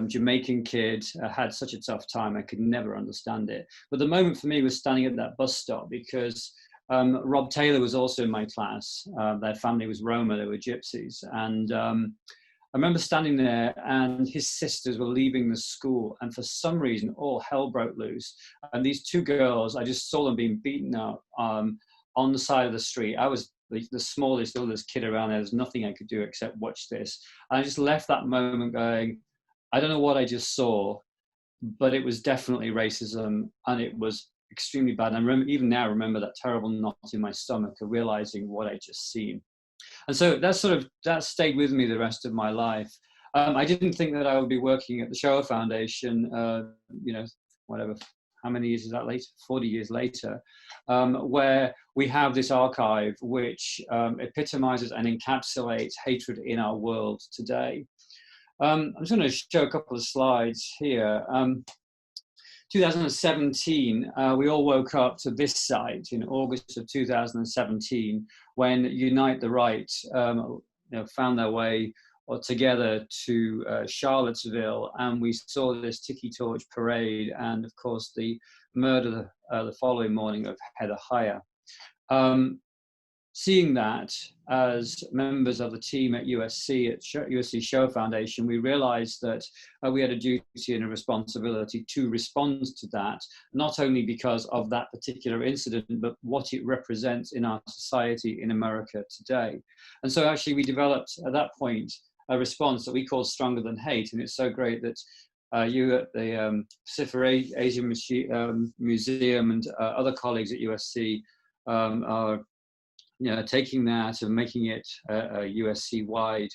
Jamaican kid, had such a tough time. I could never understand it. But the moment for me was standing at that bus stop, because Rob Taylor was also in my class. Their family was Roma, they were gypsies. And I remember standing there, and his sisters were leaving the school, and for some reason all hell broke loose. And these 2 girls, I just saw them being beaten up on the side of the street. I was the smallest, oldest kid around. There was nothing I could do except watch this. And I just left that moment going, I don't know what I just saw, but it was definitely racism, and it was extremely bad. And I even now remember that terrible knot in my stomach of realizing what I just seen. And so that stayed with me the rest of my life. I didn't think that I would be working at the Shoah Foundation, how many years is that later? 40 years later, where we have this archive which epitomizes and encapsulates hatred in our world today. I'm just going to show a couple of slides here. 2017, we all woke up to this site in August of 2017 when Unite the Right found their way together to Charlottesville, and we saw this Tiki Torch parade and, of course, the murder the following morning of Heather Heyer. Seeing that as members of the team at USC, USC Shoah Foundation, we realized that we had a duty and a responsibility to respond to that, not only because of that particular incident, but what it represents in our society in America today. And so actually we developed at that point a response that we called Stronger Than Hate. And it's so great that you at the Pacific Asian Museum and other colleagues at USC are taking that and making it a USC-wide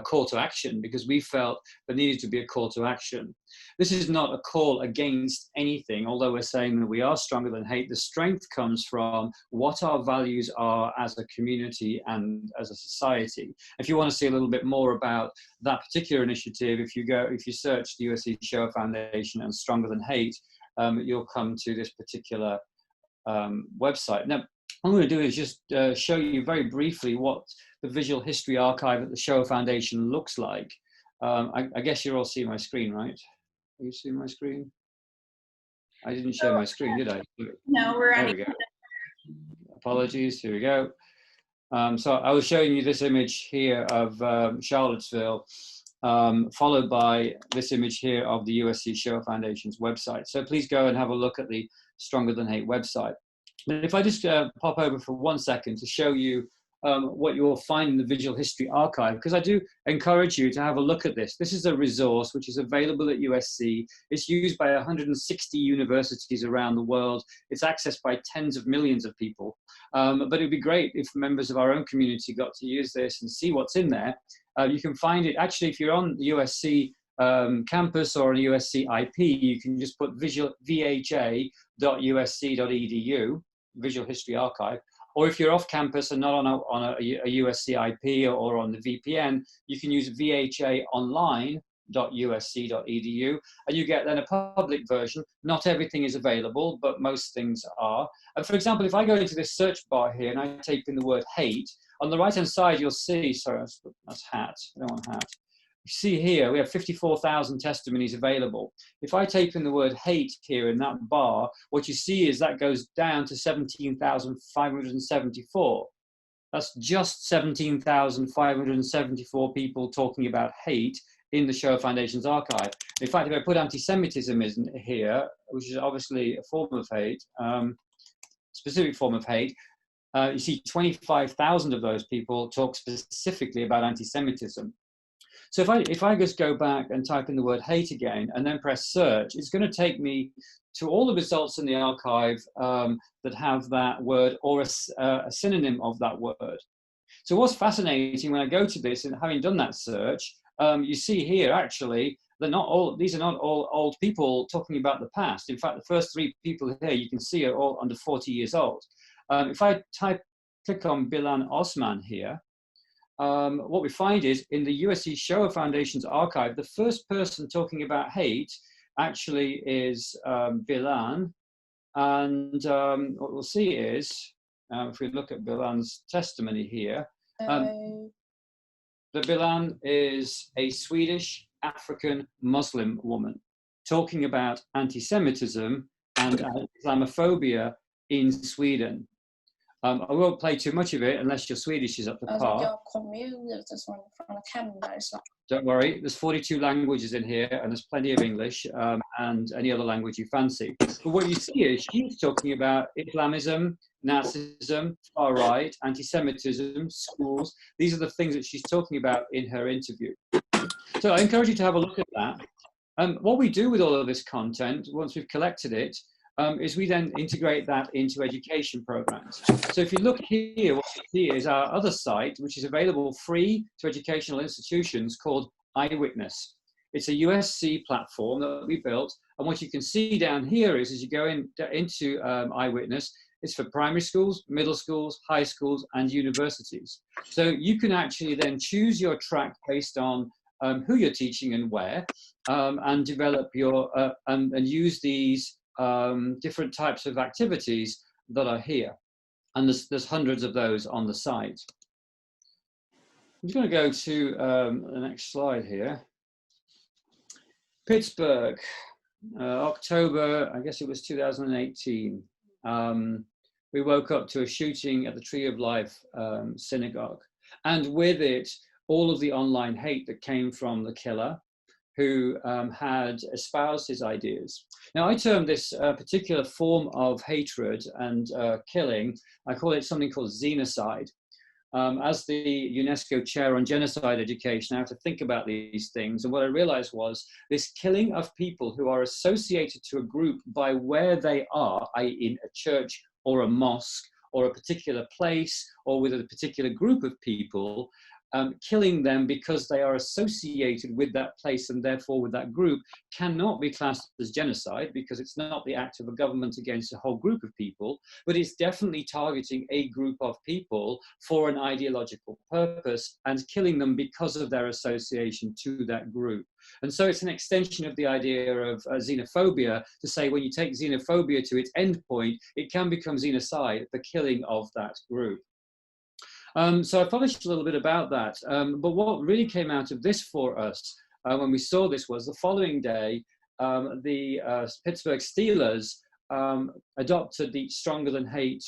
call to action, because we felt there needed to be a call to action. This is not a call against anything, although we're saying that we are stronger than hate. The strength comes from what our values are as a community and as a society. If you want to see a little bit more about that particular initiative, if you search the USC Shoah Foundation and Stronger Than Hate, you'll come to this particular website. Now, what I'm going to do is just show you very briefly what the Visual History Archive at the Shoah Foundation looks like. I guess you're all seeing my screen, right? Are you seeing my screen? I didn't share my screen, did I? No, we're there on. we go. Apologies, here we go. So I was showing you this image here of Charlottesville, followed by this image here of the USC Shoah Foundation's website. So please go and have a look at the Stronger Than Hate website. If I just pop over for 1 second to show you what you will find in the Visual History Archive, because I do encourage you to have a look at this. This is a resource which is available at USC. It's used by 160 universities around the world. It's accessed by tens of millions of people. But it'd be great if members of our own community got to use this and see what's in there. You can find it, actually, if you're on the USC campus or on USC IP, you can just put vha.usc.edu, Visual History Archive. Or if you're off campus and not on a USC IP or on the VPN, you can use vhaonline.usc.edu, and you get then a public version. Not everything is available, but most things are. And for example, if I go into this search bar here and I type in the word hate, on the right-hand side, you'll see, sorry, that's hat, I don't want hat. You see here, we have 54,000 testimonies available. If I type in the word hate here in that bar, what you see is that goes down to 17,574. That's just 17,574 people talking about hate in the Shoah Foundation's archive. In fact, if I put anti-Semitism in here, which is obviously a form of hate, specific form of hate, you see 25,000 of those people talk specifically about anti-Semitism. So if I just go back and type in the word hate again and then press search, it's going to take me to all the results in the archive that have that word or a synonym of that word. So what's fascinating when I go to this and having done that search, you see here actually these are not all old people talking about the past. In fact, the first 3 people here you can see are all under 40 years old. If I click on Bilan Osman here, what we find is in the USC Shoah Foundation's archive, the first person talking about hate actually is Bilan. And what we'll see is, if we look at Bilan's testimony here, that Bilan is a Swedish African Muslim woman talking about anti-Semitism and Islamophobia in Sweden. I won't play too much of it unless your Swedish is up to par. Don't worry, there's 42 languages in here and there's plenty of English and any other language you fancy. But what you see is she's talking about Islamism, Nazism, far right, anti-Semitism, schools. These are the things that she's talking about in her interview. So I encourage you to have a look at that. What we do with all of this content, once we've collected it, is we then integrate that into education programs. So if you look here, what you see is our other site, which is available free to educational institutions called Eyewitness. It's a USC platform that we built And what you can see down here is, as you go into Eyewitness, it's for primary schools, middle schools, high schools, and universities. So you can actually then choose your track based on who you're teaching and where, and develop your and use these different types of activities that are here. And there's hundreds of those on the site. I'm just going to go to the next slide here. Pittsburgh, October, I guess it was 2018. We woke up to a shooting at the Tree of Life synagogue, and with it, all of the online hate that came from the killer, who had espoused his ideas. Now, I term this particular form of hatred and killing, I call it something called xenocide. As the UNESCO chair on genocide education, I have to think about these things. And what I realized was this killing of people who are associated to a group by where they are, i.e. in a church or a mosque or a particular place or with a particular group of people, killing them because they are associated with that place and therefore with that group cannot be classed as genocide, because it's not the act of a government against a whole group of people, but it's definitely targeting a group of people for an ideological purpose and killing them because of their association to that group. And so it's an extension of the idea of xenophobia to say when you take xenophobia to its end point, it can become xenocide, the killing of that group. So I published a little bit about that, but what really came out of this for us when we saw this was the following day, the Pittsburgh Steelers adopted the Stronger Than Hate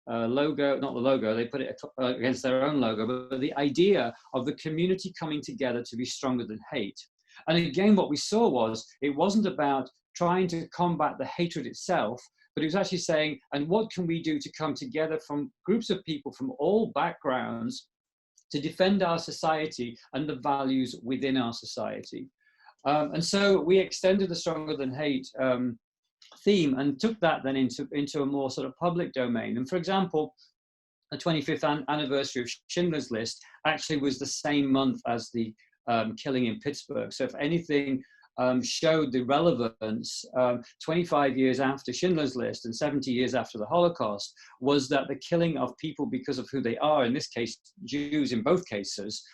logo, not the logo, they put it against their own logo, but the idea of the community coming together to be stronger than hate. And again, what we saw was, it wasn't about trying to combat the hatred itself, but it was actually saying, and what can we do to come together from groups of people from all backgrounds to defend our society and the values within our society. And so we extended the Stronger Than Hate theme and took that then into a more sort of public domain. And for example, the 25th anniversary of Schindler's List actually was the same month as the killing in Pittsburgh. So if anything, showed the relevance 25 years after Schindler's List and 70 years after the Holocaust, was that the killing of people because of who they are, in this case Jews in both cases,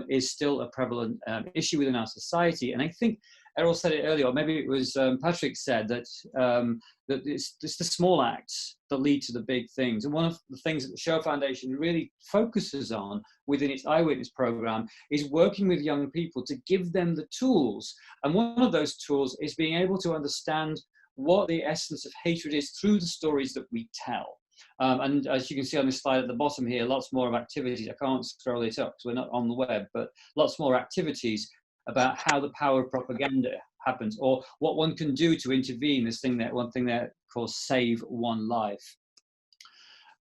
is still a prevalent issue within our society. And I think Errol said it earlier, or maybe it was Patrick said that, that it's the small acts that lead to the big things. And one of the things that the Shoah Foundation really focuses on within its Eyewitness program is working with young people to give them the tools. And one of those tools is being able to understand what the essence of hatred is through the stories that we tell. And as you can see on this slide at the bottom here, lots more of activities. I can't scroll it up because we're not on the web, but lots more activities about how the power of propaganda happens, or what one can do to intervene. This thing that one thing that calls Save One Life.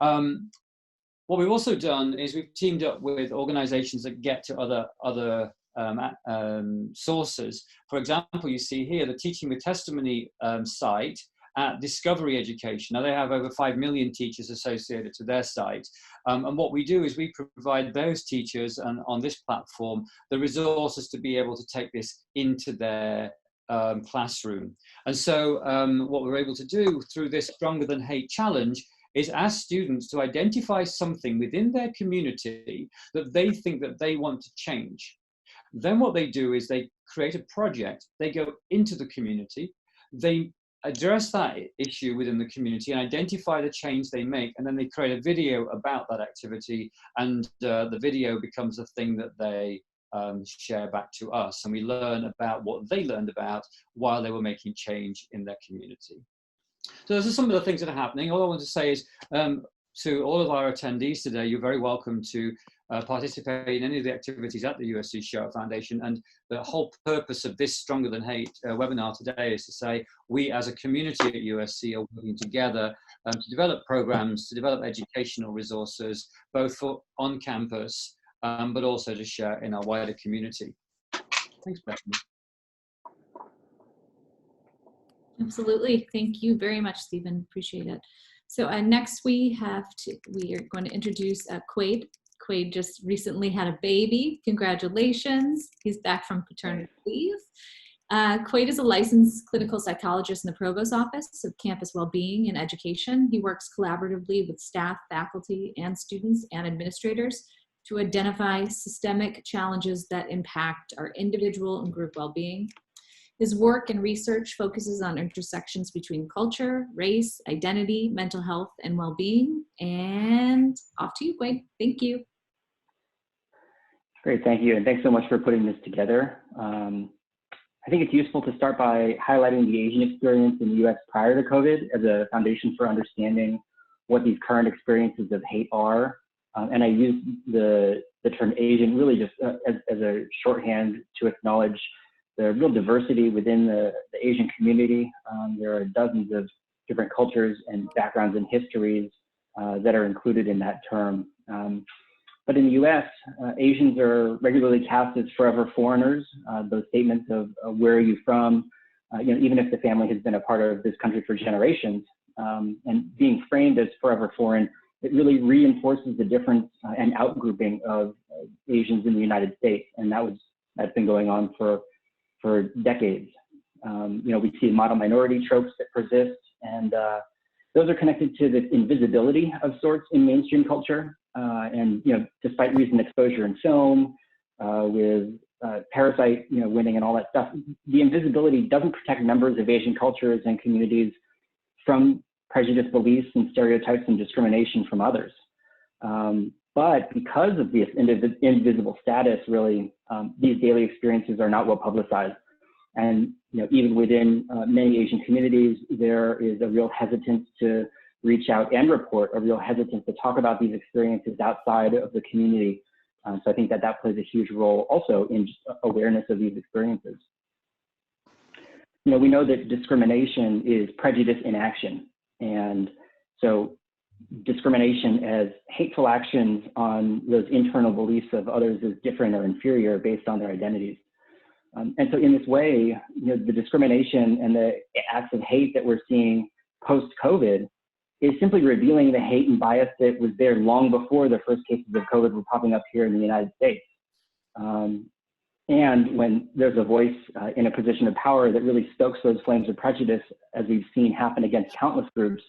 What we've also done is we've teamed up with organizations that get to other sources. For example, you see here the Teaching with Testimony site at Discovery Education. Now they have over 5 million teachers associated to their site. And what we do is we provide those teachers and on this platform the resources to be able to take this into their classroom. And so what we're able to do through this Stronger Than Hate challenge is ask students to identify something within their community that they think that they want to change. Then what they do is they create a project, they go into the community, they address that issue within the community and identify the change they make, and then they create a video about that activity, and the video becomes the thing that they share back to us, and we learn about what they learned about while they were making change in their community. So those are some of the things that are happening. All I want to say is to all of our attendees today, you're very welcome to participate in any of the activities at the USC Shoah Foundation. And the whole purpose of this Stronger Than Hate webinar today is to say we as a community at USC are working together to develop programs, to develop educational resources, both for on campus, but also to share in our wider community. Thanks, Bethany. Absolutely. Thank you very much, Stephen. Appreciate it. So next we are going to introduce Quaid. Quaid just recently had a baby. Congratulations. He's back from paternity leave. Quaid is a licensed clinical psychologist in the Provost Office of Campus Wellbeing and Education. He works collaboratively with staff, faculty, and students and administrators to identify systemic challenges that impact our individual and group well-being. His work and research focuses on intersections between culture, race, identity, mental health, and well-being. And off to you, Quaid. Thank you. Great, thank you. And thanks so much for putting this together. I think it's useful to start by highlighting the Asian experience in the US prior to COVID as a foundation for understanding what these current experiences of hate are. And I use the term Asian really just as a shorthand to acknowledge the real diversity within the Asian community. There are dozens of different cultures and backgrounds and histories that are included in that term. But in the US, Asians are regularly cast as forever foreigners. Those statements of where are you from, even if the family has been a part of this country for generations, and being framed as forever foreign, it really reinforces the difference and outgrouping of Asians in the United States. And that's been going on for decades. We see model minority tropes that persist, and those are connected to this invisibility of sorts in mainstream culture. And despite recent exposure in film, with Parasite, winning and all that stuff, the invisibility doesn't protect members of Asian cultures and communities from prejudice beliefs and stereotypes and discrimination from others. But because of this invisible status, really, these daily experiences are not well publicized. And even within many Asian communities, there is a real hesitance to reach out and report, a real hesitance to talk about these experiences outside of the community. So I think that plays a huge role also in just awareness of these experiences. We know that discrimination is prejudice in action. And so discrimination as hateful actions on those internal beliefs of others as different or inferior based on their identities. And so in this way, the discrimination and the acts of hate that we're seeing post-COVID is simply revealing the hate and bias that was there long before the first cases of COVID were popping up here in the United States. And when there's a voice in a position of power that really stokes those flames of prejudice, as we've seen happen against countless groups,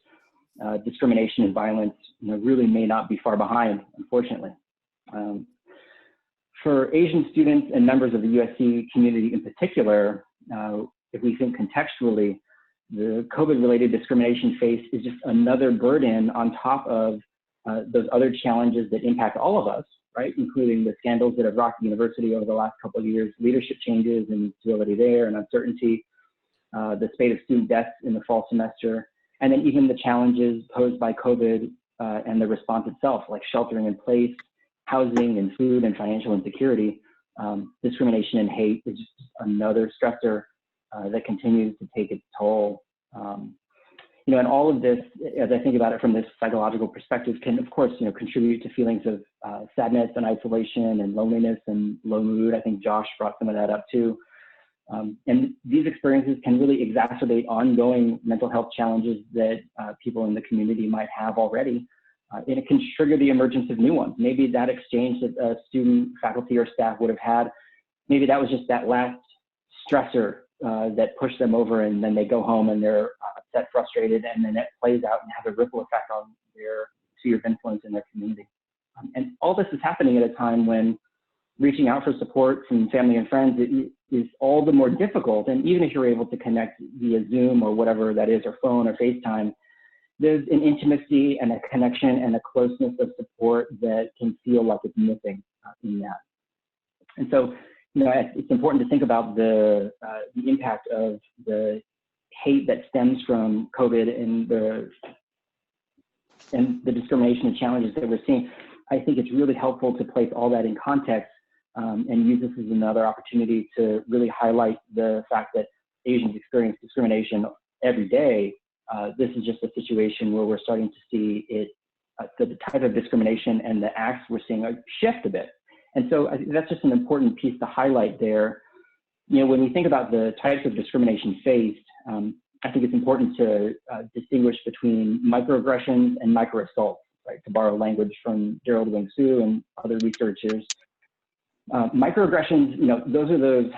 discrimination and violence really may not be far behind, unfortunately. For Asian students and members of the USC community in particular, if we think contextually, the COVID-related discrimination faced is just another burden on top of those other challenges that impact all of us, right? Including the scandals that have rocked the university over the last couple of years, leadership changes and instability there and uncertainty, the spate of student deaths in the fall semester, and then even the challenges posed by COVID and the response itself, like sheltering in place, housing and food and financial insecurity. Discrimination and hate is just another stressor that continues to take its toll. And all of this, as I think about it from this psychological perspective, can of course, contribute to feelings of sadness and isolation and loneliness and low mood. I think Josh brought some of that up too. And these experiences can really exacerbate ongoing mental health challenges that people in the community might have already. And it can trigger the emergence of new ones. Maybe that exchange that a student, faculty, or staff would have had, maybe that was just that last stressor that pushed them over, and then they go home and they're upset, frustrated, and then it plays out and has a ripple effect on their sphere of influence in their community. And all this is happening at a time when reaching out for support from family and friends is all the more difficult. And even if you're able to connect via Zoom or whatever that is, or phone or FaceTime, there's an intimacy and a connection and a closeness of support that can feel like it's missing in that. And so, it's important to think about the impact of the hate that stems from COVID and the discrimination and challenges that we're seeing. I think it's really helpful to place all that in context and use this as another opportunity to really highlight the fact that Asians experience discrimination every day. This is just a situation where we're starting to see it, the type of discrimination and the acts we're seeing shift a bit. And so I think that's just an important piece to highlight there. When we think about the types of discrimination faced, I think it's important to distinguish between microaggressions and microassaults, right? To borrow language from Gerald Wing Su and other researchers. Microaggressions, those are those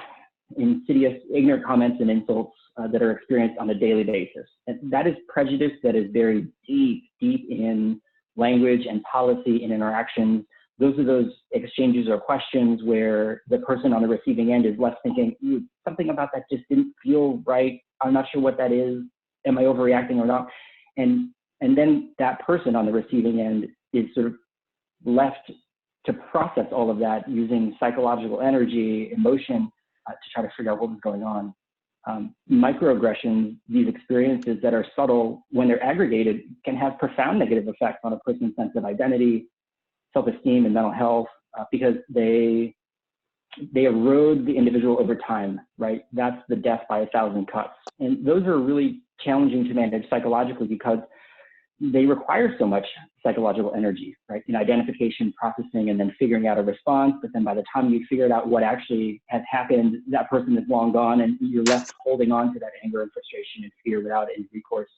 insidious, ignorant comments and insults that are experienced on a daily basis. And that is prejudice that is very deep, deep in language and policy and interactions. Those are those exchanges or questions where the person on the receiving end is left thinking, something about that just didn't feel right. I'm not sure what that is. Am I overreacting or not? And then that person on the receiving end is sort of left to process all of that using psychological energy, emotion, to try to figure out what was going on. Microaggressions, these experiences that are subtle, when they're aggregated, can have profound negative effects on a person's sense of identity, self-esteem, and mental health, because they erode the individual over time, right? That's the death by 1,000 cuts. And those are really challenging to manage psychologically because they require so much psychological energy, right? In identification, processing, and then figuring out a response. But then by the time you figured out what actually has happened, that person is long gone and you're left holding on to that anger and frustration and fear without any recourse.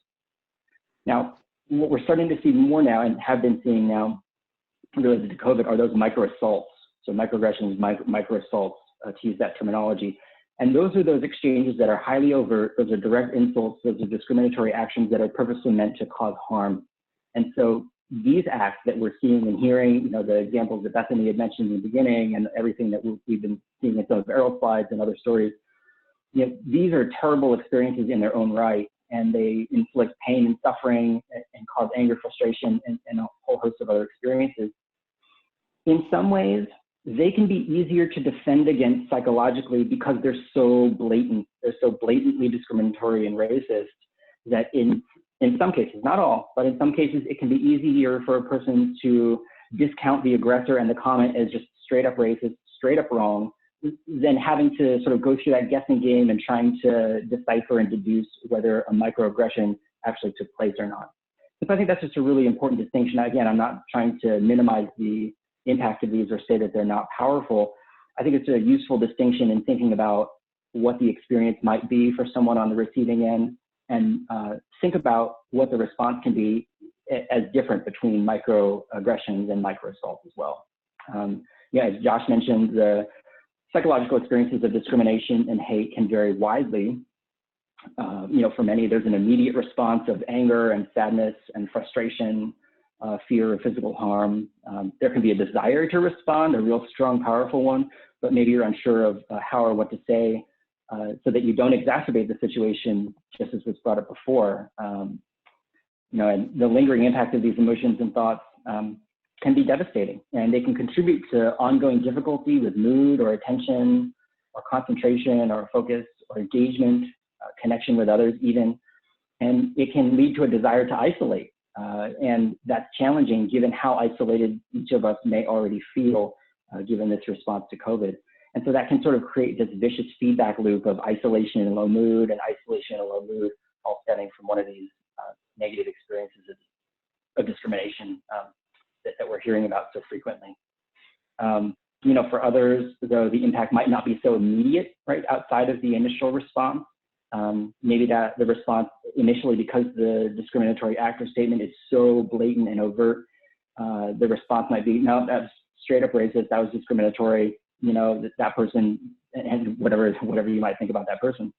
Now, what we're starting to see more now and have been seeing now related to COVID are those micro assaults. So microaggressions, micro assaults, to use that terminology. And those are those exchanges that are highly overt, those are direct insults, those are discriminatory actions that are purposely meant to cause harm. And so these acts that we're seeing and hearing, the examples that Bethany had mentioned in the beginning and everything that we've been seeing in some of Errol's slides and other stories, these are terrible experiences in their own right, and they inflict pain and suffering and cause anger, frustration, and a whole host of other experiences. In some ways, they can be easier to defend against psychologically because they're so blatant. They're so blatantly discriminatory and racist that in some cases, not all, but in some cases, it can be easier for a person to discount the aggressor and the comment as just straight up racist, straight up wrong, than having to sort of go through that guessing game and trying to decipher and deduce whether a microaggression actually took place or not. So I think that's just a really important distinction. Again, I'm not trying to minimize the impact of these or say that they're not powerful. I think it's a useful distinction in thinking about what the experience might be for someone on the receiving end, and think about what the response can be as different between microaggressions and micro assaults as well. As Josh mentioned, the psychological experiences of discrimination and hate can vary widely. For many, there's an immediate response of anger and sadness and frustration, fear of physical harm. There can be a desire to respond, a real strong, powerful one, but maybe you're unsure of how or what to say so that you don't exacerbate the situation, just as was brought up before. And the lingering impact of these emotions and thoughts can be devastating, and they can contribute to ongoing difficulty with mood or attention or concentration or focus or engagement, connection with others even, and it can lead to a desire to isolate. And that's challenging given how isolated each of us may already feel given this response to COVID. And so that can sort of create this vicious feedback loop of isolation and low mood and isolation and low mood, all stemming from one of these negative experiences of discrimination that we're hearing about so frequently. For others, though, the impact might not be so immediate, right, outside of the initial response. Maybe the response initially, because the discriminatory act or statement is so blatant and overt, the response might be, no, that's straight up racist, that was discriminatory, that person, and whatever you might think about that person.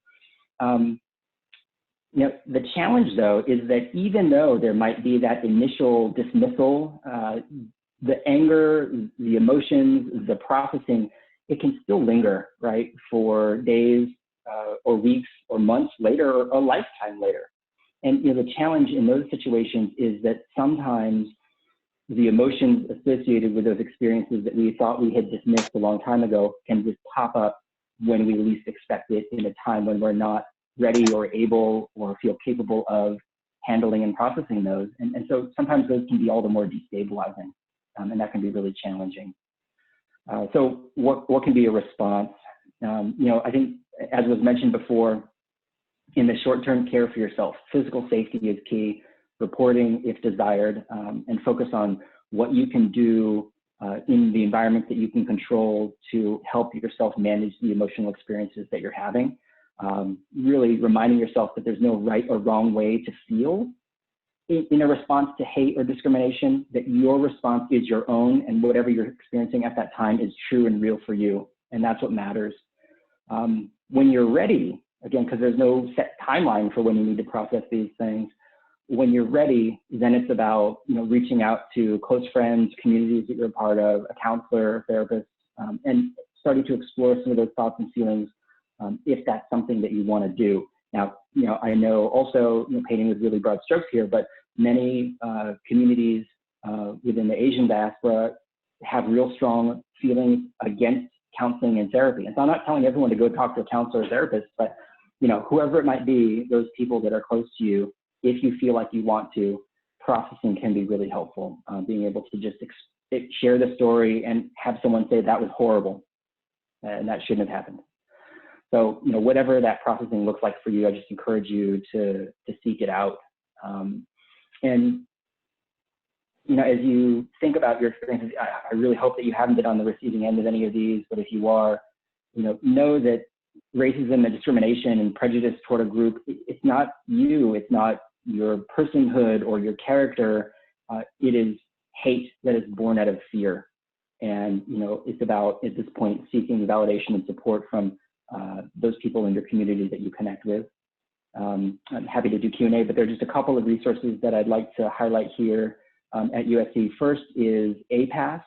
The challenge, though, is that even though there might be that initial dismissal, the anger, the emotions, the processing, it can still linger, right, for days, or weeks or months later or a lifetime later. And the challenge in those situations is that sometimes the emotions associated with those experiences that we thought we had dismissed a long time ago can just pop up when we least expect it, in a time when we're not ready or able or feel capable of handling and processing those. And so sometimes those can be all the more destabilizing, and that can be really challenging. So what can be a response? I think, as was mentioned before, in the short-term, care for yourself. Physical safety is key, reporting if desired, and focus on what you can do in the environment that you can control to help yourself manage the emotional experiences that you're having. Really reminding yourself that there's no right or wrong way to feel in a response to hate or discrimination, that your response is your own, and whatever you're experiencing at that time is true and real for you, and that's what matters. when you're ready, again, because there's no set timeline for when you need to process these things, when you're ready, then it's about, reaching out to close friends, communities that you're a part of, a counselor, a therapist, and starting to explore some of those thoughts and feelings if that's something that you want to do. Now, I know also, painting with really broad strokes here, but many communities within the Asian diaspora have real strong feelings against counseling and therapy. And so I'm not telling everyone to go talk to a counselor or therapist, but whoever it might be, those people that are close to you, if you feel like you want to, processing can be really helpful. Being able to just share the story and have someone say that was horrible and that shouldn't have happened. So, whatever that processing looks like for you, I just encourage you to seek it out. And as you think about your experiences, I really hope that you haven't been on the receiving end of any of these, but if you are, know that racism and discrimination and prejudice toward a group, it's not you, it's not your personhood or your character, it is hate that is born out of fear. And, it's about, at this point, seeking validation and support from those people in your community that you connect with. I'm happy to do Q&A, but there are just a couple of resources that I'd like to highlight here at USC. First is APAS,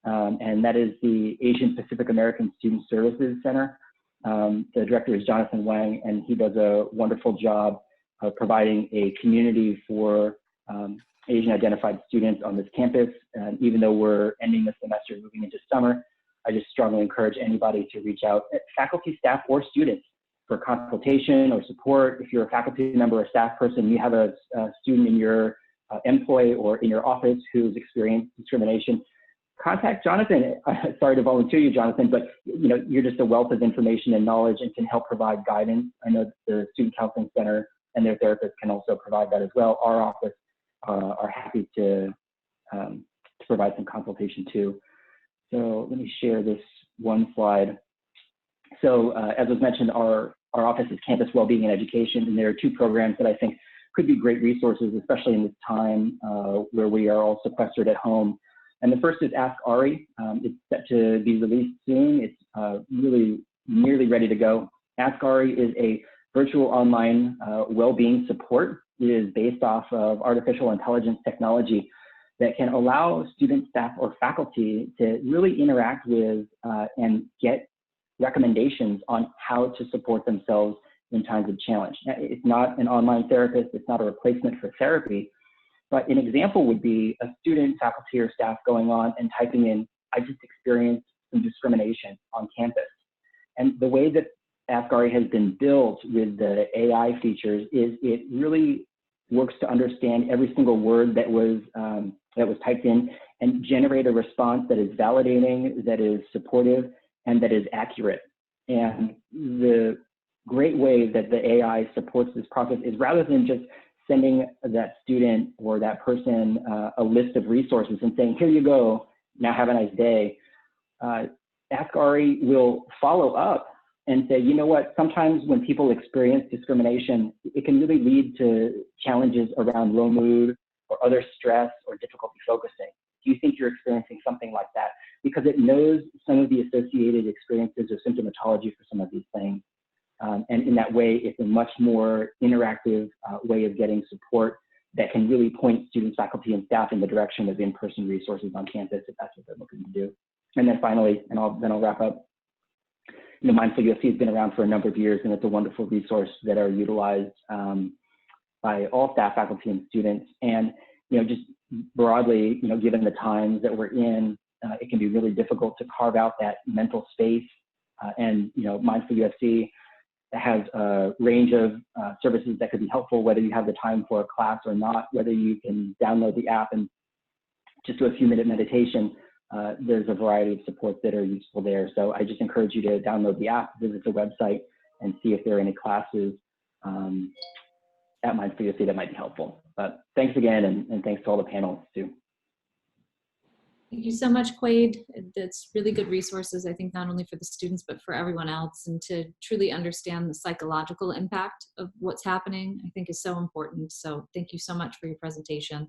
and that is the Asian Pacific American Student Services Center. The director is Jonathan Wang, and he does a wonderful job of providing a community for Asian identified students on this campus. And even though we're ending the semester, moving into summer, I just strongly encourage anybody to reach out, faculty, staff, or students, for consultation or support. If you're a faculty member or staff person, you have a student in your employ or in your office who's experienced discrimination, contact Jonathan. Sorry to volunteer you, Jonathan, but you're just a wealth of information and knowledge and can help provide guidance. I know the Student Counseling Center and their therapists can also provide that as well. Our office are happy to provide some consultation too. So let me share this one slide. So as was mentioned, our office is Campus Wellbeing and Education, and there are two programs that I think could be great resources, especially in this time where we are all sequestered at home. And the first is Ask Ari. It's set to be released soon. It's really nearly ready to go. Ask Ari is a virtual online well-being support. It is based off of artificial intelligence technology that can allow students, staff, or faculty to really interact with and get recommendations on how to support themselves in times of challenge. It's not an online therapist, it's not a replacement for therapy, but an example would be a student, faculty, or staff going on and typing in, I just experienced some discrimination on campus. And the way that Ask Ari has been built with the AI features is it really works to understand every single word that was typed in and generate a response that is validating, that is supportive, and that is accurate. And the great way that the AI supports this process is rather than just sending that student or that person a list of resources and saying, here you go, now have a nice day, Ask Ari will follow up and say, you know what, sometimes when people experience discrimination, it can really lead to challenges around low mood or other stress or difficulty focusing. Do you think you're experiencing something like that? Because it knows some of the associated experiences or symptomatology for some of these things. And in that way, it's a much more interactive way of getting support that can really point students, faculty, and staff in the direction of in-person resources on campus if that's what they're looking to do. And then finally, and then I'll wrap up, Mindful USC has been around for a number of years, and it's a wonderful resource that are utilized by all staff, faculty, and students. And just broadly, given the times that we're in, it can be really difficult to carve out that mental space. And Mindful USC has a range of services that could be helpful, whether you have the time for a class or not, whether you can download the app and just do a few-minute meditation. There's a variety of supports that are useful there. So I just encourage you to download the app, visit the website, and see if there are any classes at Mindful USC that might be helpful. But thanks again, and thanks to all the panelists too. Thank you so much, Quade. That's really good resources, I think, not only for the students, but for everyone else. And to truly understand the psychological impact of what's happening, I think is so important. So thank you so much for your presentation.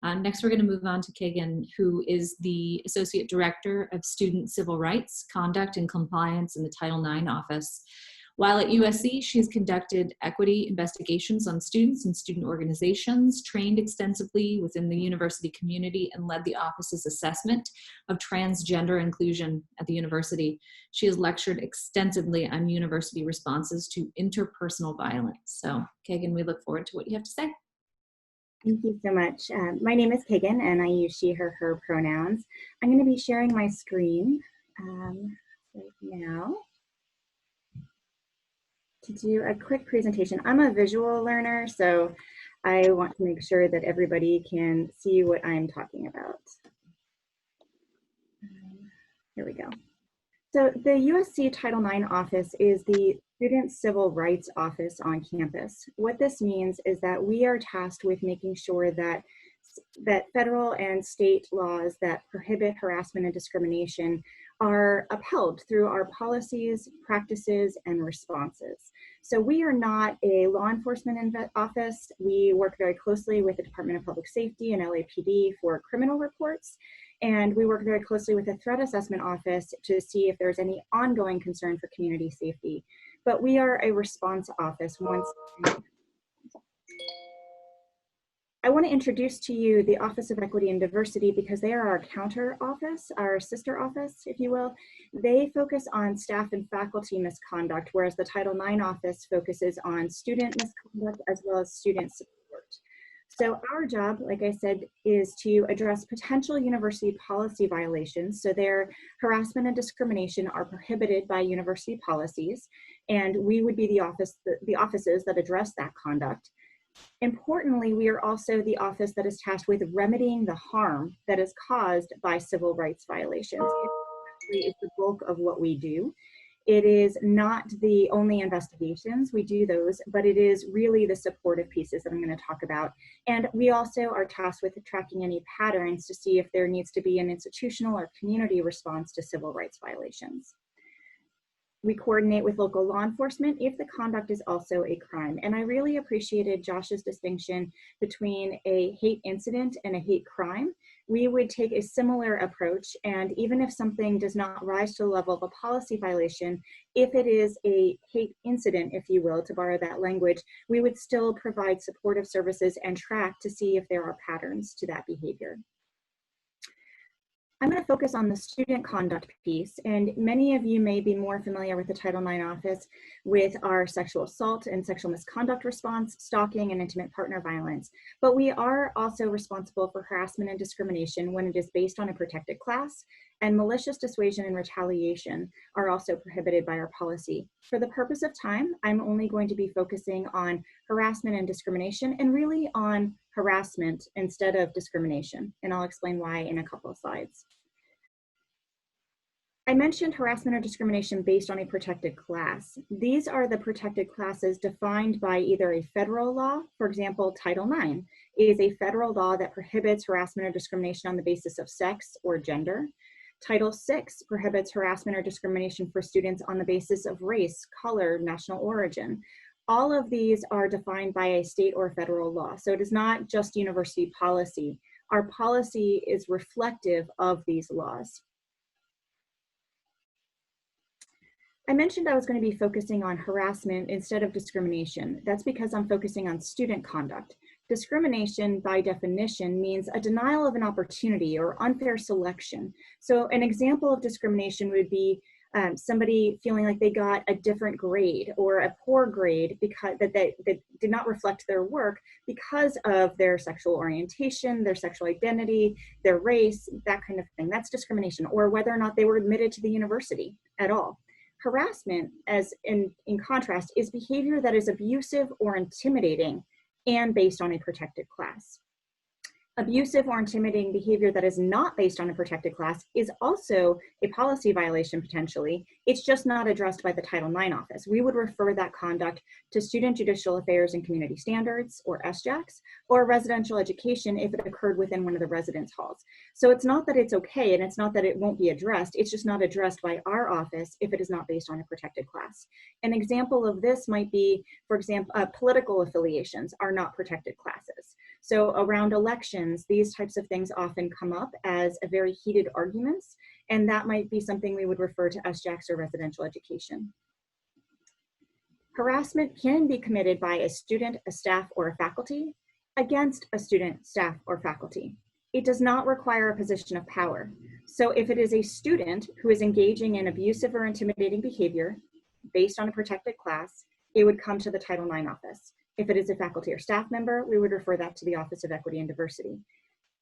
Next, we're going to move on to Kagan, who is the Associate Director of Student Civil Rights, Conduct, and Compliance in the Title IX Office. While at USC, she's conducted equity investigations on students and student organizations, trained extensively within the university community, and led the office's assessment of transgender inclusion at the university. She has lectured extensively on university responses to interpersonal violence. So, Kagan, we look forward to what you have to say. Thank you so much. My name is Kagan, and I use she, her pronouns. I'm going to be sharing my screen right now to do a quick presentation. I'm a visual learner, so I want to make sure that everybody can see what I'm talking about. Here we go. So the USC Title IX office is the Student Civil Rights Office on campus. What this means is that we are tasked with making sure that federal and state laws that prohibit harassment and discrimination are upheld through our policies, practices, and responses. So we are not a law enforcement office. We work very closely with the Department of Public Safety and LAPD for criminal reports. And we work very closely with the Threat Assessment Office to see if there's any ongoing concern for community safety. But we are a response office. I want to introduce to you the Office of Equity and Diversity because they are our counter office, our sister office, if you will. They focus on staff and faculty misconduct, whereas the Title IX office focuses on student misconduct as well as student support. So our job, like I said, is to address potential university policy violations. So their harassment and discrimination are prohibited by university policies, and we would be the offices that address that conduct. Importantly, we are also the office that is tasked with remedying the harm that is caused by civil rights violations. It is the bulk of what we do. It is not the only investigations, we do those, but it is really the supportive pieces that I'm going to talk about. And we also are tasked with tracking any patterns to see if there needs to be an institutional or community response to civil rights violations. We coordinate with local law enforcement if the conduct is also a crime. And I really appreciated Josh's distinction between a hate incident and a hate crime. We would take a similar approach, and even if something does not rise to the level of a policy violation, if it is a hate incident, if you will, to borrow that language, we would still provide supportive services and track to see if there are patterns to that behavior. I'm going to focus on the student conduct piece, and many of you may be more familiar with the Title IX office with our sexual assault and sexual misconduct response, stalking, and intimate partner violence. But we are also responsible for harassment and discrimination when it is based on a protected class, and malicious dissuasion and retaliation are also prohibited by our policy. For the purpose of time, I'm only going to be focusing on harassment and discrimination, and really on harassment instead of discrimination, and I'll explain why in a couple of slides. I mentioned harassment or discrimination based on a protected class. These are the protected classes defined by either a federal law, for example, Title IX is a federal law that prohibits harassment or discrimination on the basis of sex or gender. Title VI prohibits harassment or discrimination for students on the basis of race, color, national origin. All of these are defined by a state or federal law. So it is not just university policy. Our policy is reflective of these laws. I mentioned I was going to be focusing on harassment instead of discrimination. That's because I'm focusing on student conduct. Discrimination, by definition, means a denial of an opportunity or unfair selection. So an example of discrimination would be somebody feeling like they got a different grade or a poor grade because that did not reflect their work because of their sexual orientation, their sexual identity, their race, that kind of thing. That's discrimination, or whether or not they were admitted to the university at all. Harassment, as in contrast, is behavior that is abusive or intimidating and based on a protected class. Abusive or intimidating behavior that is not based on a protected class is also a policy violation potentially. It's just not addressed by the Title IX office. We would refer that conduct to Student Judicial Affairs and Community Standards, or SJACs, or residential education if it occurred within one of the residence halls. So it's not that it's okay, and it's not that it won't be addressed, it's just not addressed by our office if it is not based on a protected class. An example of this might be, for example, political affiliations are not protected classes. So around elections, these types of things often come up as a very heated arguments, and that might be something we would refer to SJACs or residential education. Harassment can be committed by a student, a staff, or a faculty against a student, staff, or faculty. It does not require a position of power. So if it is a student who is engaging in abusive or intimidating behavior based on a protected class, it would come to the Title IX office. If it is a faculty or staff member, we would refer that to the Office of Equity and Diversity.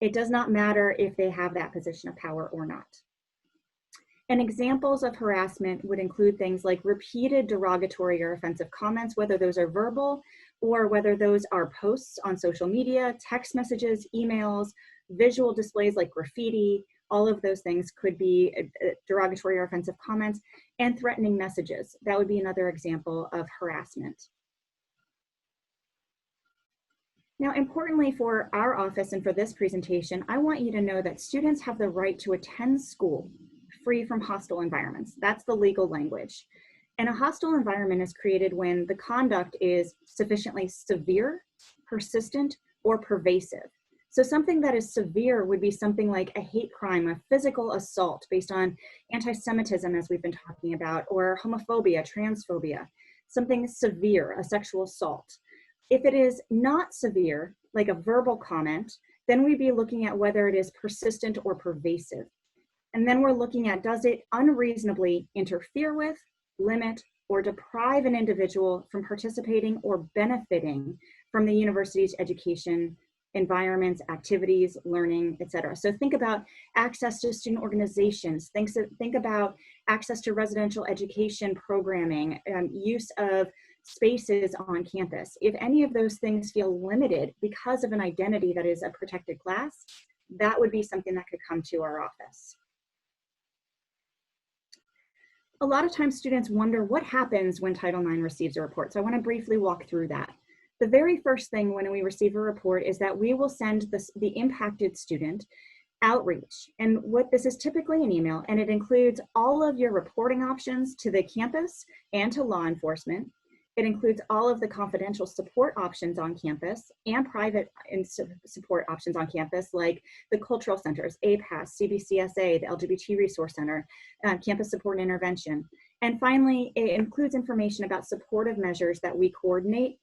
It does not matter if they have that position of power or not. And examples of harassment would include things like repeated derogatory or offensive comments, whether those are verbal or whether those are posts on social media, text messages, emails, visual displays like graffiti. All of those things could be derogatory or offensive comments, and threatening messages. That would be another example of harassment. Now, importantly for our office and for this presentation, I want you to know that students have the right to attend school free from hostile environments. That's the legal language. And a hostile environment is created when the conduct is sufficiently severe, persistent, or pervasive. So something that is severe would be something like a hate crime, a physical assault based on anti-Semitism, as we've been talking about, or homophobia, transphobia, something severe, a sexual assault. If it is not severe, like a verbal comment, then we'd be looking at whether it is persistent or pervasive. And then we're looking at, does it unreasonably interfere with, limit, or deprive an individual from participating or benefiting from the university's education, environments, activities, learning, etc. So think about access to student organizations, think about access to residential education programming, use of spaces on campus. If any of those things feel limited because of an identity that is a protected class, that would be something that could come to our office. A lot of times students wonder what happens when Title IX receives a report. So I want to briefly walk through that. The very first thing when we receive a report is that we will send the impacted student outreach. And what this is typically an email, and it includes all of your reporting options to the campus and to law enforcement. It includes all of the confidential support options on campus and private support options on campus, like the cultural centers, APAS, CBCSA, the LGBT Resource Center, campus support and intervention. And finally, it includes information about supportive measures that we coordinate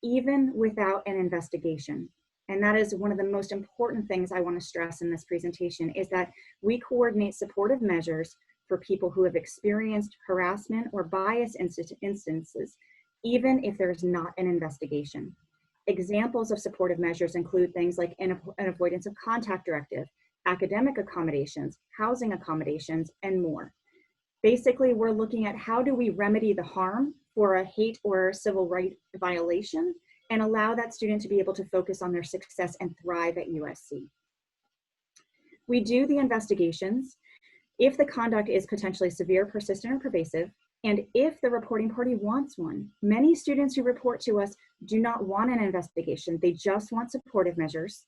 even without an investigation. And that is one of the most important things I want to stress in this presentation, is that we coordinate supportive measures for people who have experienced harassment or bias instances, even if there's not an investigation. Examples of supportive measures include things like an avoidance of contact directive, academic accommodations, housing accommodations, and more. Basically, we're looking at how do we remedy the harm for a hate or civil right violation and allow that student to be able to focus on their success and thrive at USC. We do the investigations if the conduct is potentially severe, persistent, or pervasive, and if the reporting party wants one. Many students who report to us do not want an investigation. They just want supportive measures,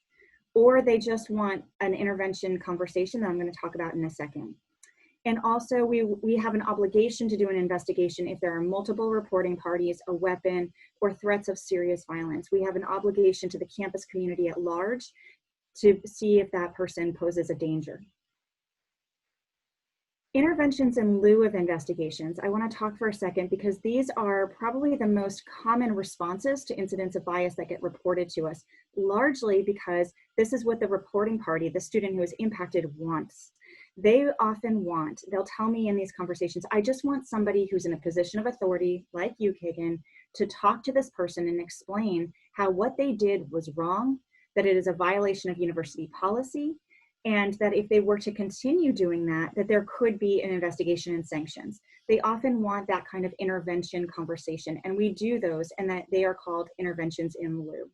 or they just want an intervention conversation that I'm going to talk about in a second. And also we have an obligation to do an investigation if there are multiple reporting parties, a weapon, or threats of serious violence. We have an obligation to the campus community at large to see if that person poses a danger. Interventions in lieu of investigations. I want to talk for a second because these are probably the most common responses to incidents of bias that get reported to us, largely because this is what the reporting party, the student who is impacted, wants. They often want, they'll tell me in these conversations, I just want somebody who's in a position of authority, like you, Kagan, to talk to this person and explain how what they did was wrong, that it is a violation of university policy, and that if they were to continue doing that, that there could be an investigation and sanctions. They often want that kind of intervention conversation, and we do those, and that they are called interventions in lieu.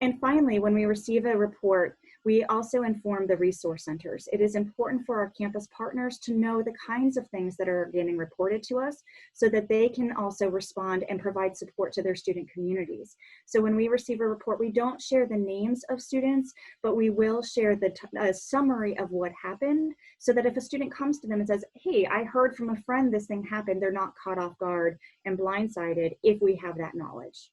And finally, when we receive a report, we also inform the resource centers. It is important for our campus partners to know the kinds of things that are getting reported to us so that they can also respond and provide support to their student communities. So when we receive a report, we don't share the names of students, but we will share a summary of what happened so that if a student comes to them and says, hey, I heard from a friend this thing happened, they're not caught off guard and blindsided if we have that knowledge.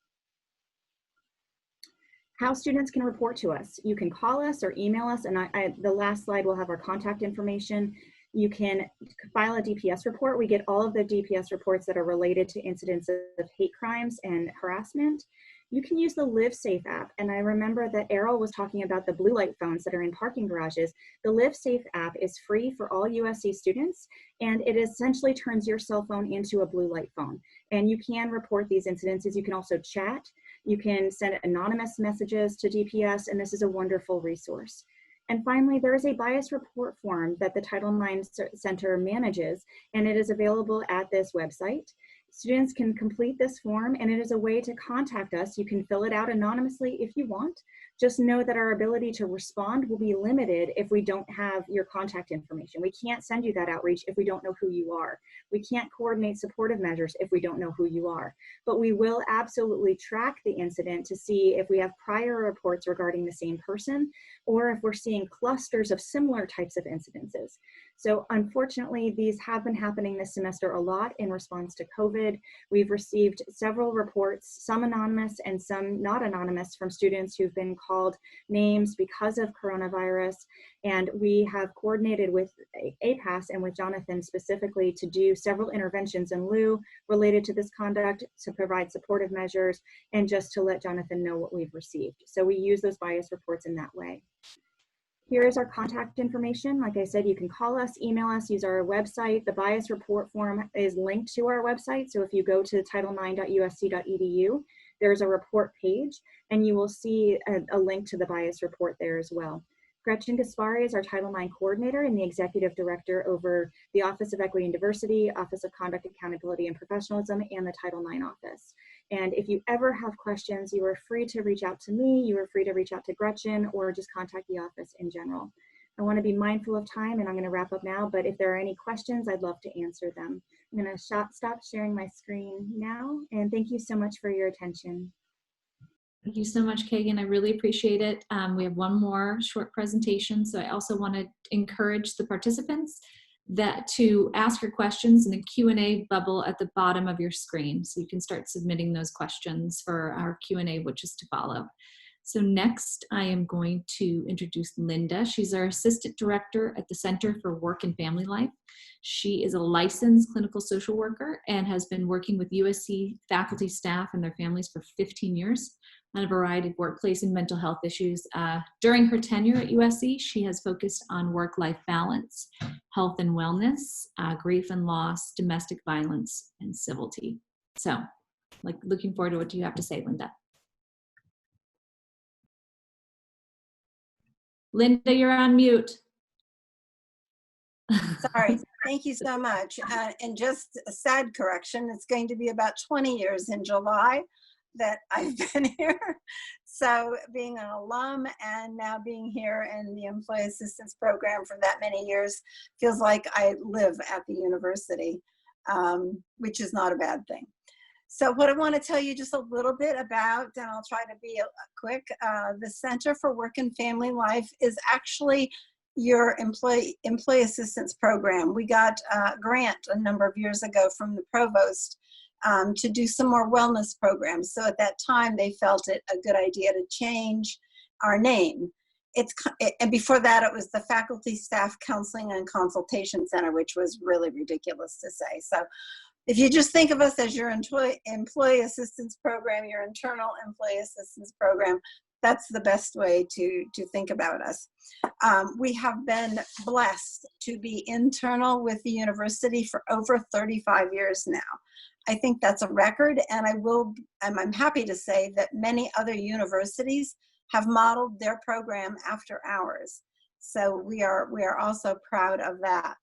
How students can report to us. You can call us or email us, and the last slide will have our contact information. You can file a DPS report. We get all of the DPS reports that are related to incidents of hate crimes and harassment. You can use the LiveSafe app. And I remember that Errol was talking about the blue light phones that are in parking garages. The LiveSafe app is free for all USC students, and it essentially turns your cell phone into a blue light phone. And you can report these incidences. You can also chat. You can send anonymous messages to DPS, and this is a wonderful resource. And finally, there is a bias report form that the Title IX Center manages, and it is available at this website. Students can complete this form, and it is a way to contact us. You can fill it out anonymously if you want. Just know that our ability to respond will be limited if we don't have your contact information. We can't send you that outreach if we don't know who you are. We can't coordinate supportive measures if we don't know who you are. But we will absolutely track the incident to see if we have prior reports regarding the same person, or if we're seeing clusters of similar types of incidences. So unfortunately, these have been happening this semester a lot in response to COVID. We've received several reports, some anonymous and some not anonymous, from students who've been called names because of coronavirus. And we have coordinated with APAS and with Jonathan specifically to do several interventions in lieu related to this conduct, to provide supportive measures, and just to let Jonathan know what we've received. So we use those bias reports in that way. Here is our contact information. Like I said, you can call us, email us, use our website. The bias report form is linked to our website. So if you go to title9.usc.edu, there's a report page, and you will see a link to the bias report there as well. Gretchen Gaspari is our Title IX coordinator and the executive director over the Office of Equity and Diversity, Office of Conduct, Accountability, and Professionalism, and the Title IX office. And if you ever have questions, you are free to reach out to me, you are free to reach out to Gretchen, or just contact the office in general. I want to be mindful of time, and I'm going to wrap up now, but if there are any questions, I'd love to answer them. I'm going to stop sharing my screen now, and thank you so much for your attention. Thank you so much, Kagan. I really appreciate it. We have one more short presentation, so I also want to encourage the participants to ask your questions in the Q&A bubble at the bottom of your screen. So you can start submitting those questions for our Q&A, which is to follow. So next, I am going to introduce Linda. She's our Assistant Director at the Center for Work and Family Life. She is a licensed clinical social worker and has been working with USC faculty, staff, and their families for 15 years on a variety of workplace and mental health issues. During her tenure at USC, she has focused on work-life balance, health and wellness, grief and loss, domestic violence, and civility. So, looking forward to what you have to say, Linda. Linda, you're on mute. Sorry, thank you so much. And just a sad correction, it's going to be about 20 years in July that I've been here. So being an alum and now being here in the Employee Assistance Program for that many years feels like I live at the university, which is not a bad thing. So what I want to tell you just a little bit about, and I'll try to be quick, the Center for Work and Family Life is actually your employee assistance program. We got a grant a number of years ago from the provost to do some more wellness programs. So at that time, they felt it a good idea to change our name. And before that, it was the Faculty, Staff, Counseling, and Consultation Center, which was really ridiculous to say. So if you just think of us as your employee assistance program, your internal employee assistance program, that's the best way to think about us. We have been blessed to be internal with the university for over 35 years now. I think that's a record, and I'm happy to say that many other universities have modeled their program after ours. So we are also proud of that.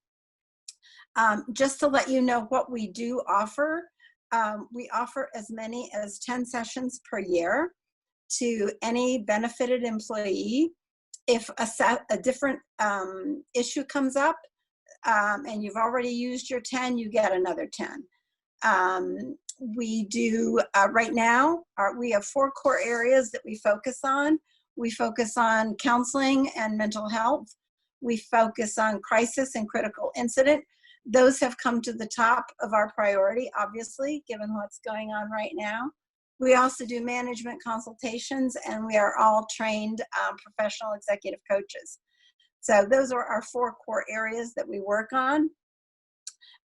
Just to let you know what we do offer, we offer as many as 10 sessions per year to any benefited employee. If a different issue comes up and you've already used your 10, you get another 10. We do, right now, we have 4 core areas that we focus on. We focus on counseling and mental health. We focus on crisis and critical incident. Those have come to the top of our priority, obviously, given what's going on right now. We also do management consultations, and we are all trained professional executive coaches. So those are our 4 core areas that we work on.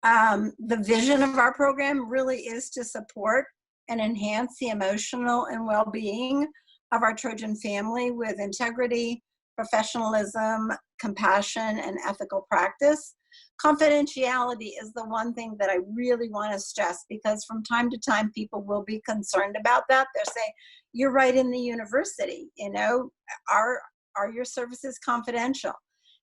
The vision of our program really is to support and enhance the emotional and well-being of our Trojan family with integrity, professionalism, compassion, and ethical practice. Confidentiality is the one thing that I really want to stress, because from time to time people will be concerned about that. They'll say, you're right in the university, you know, are your services confidential?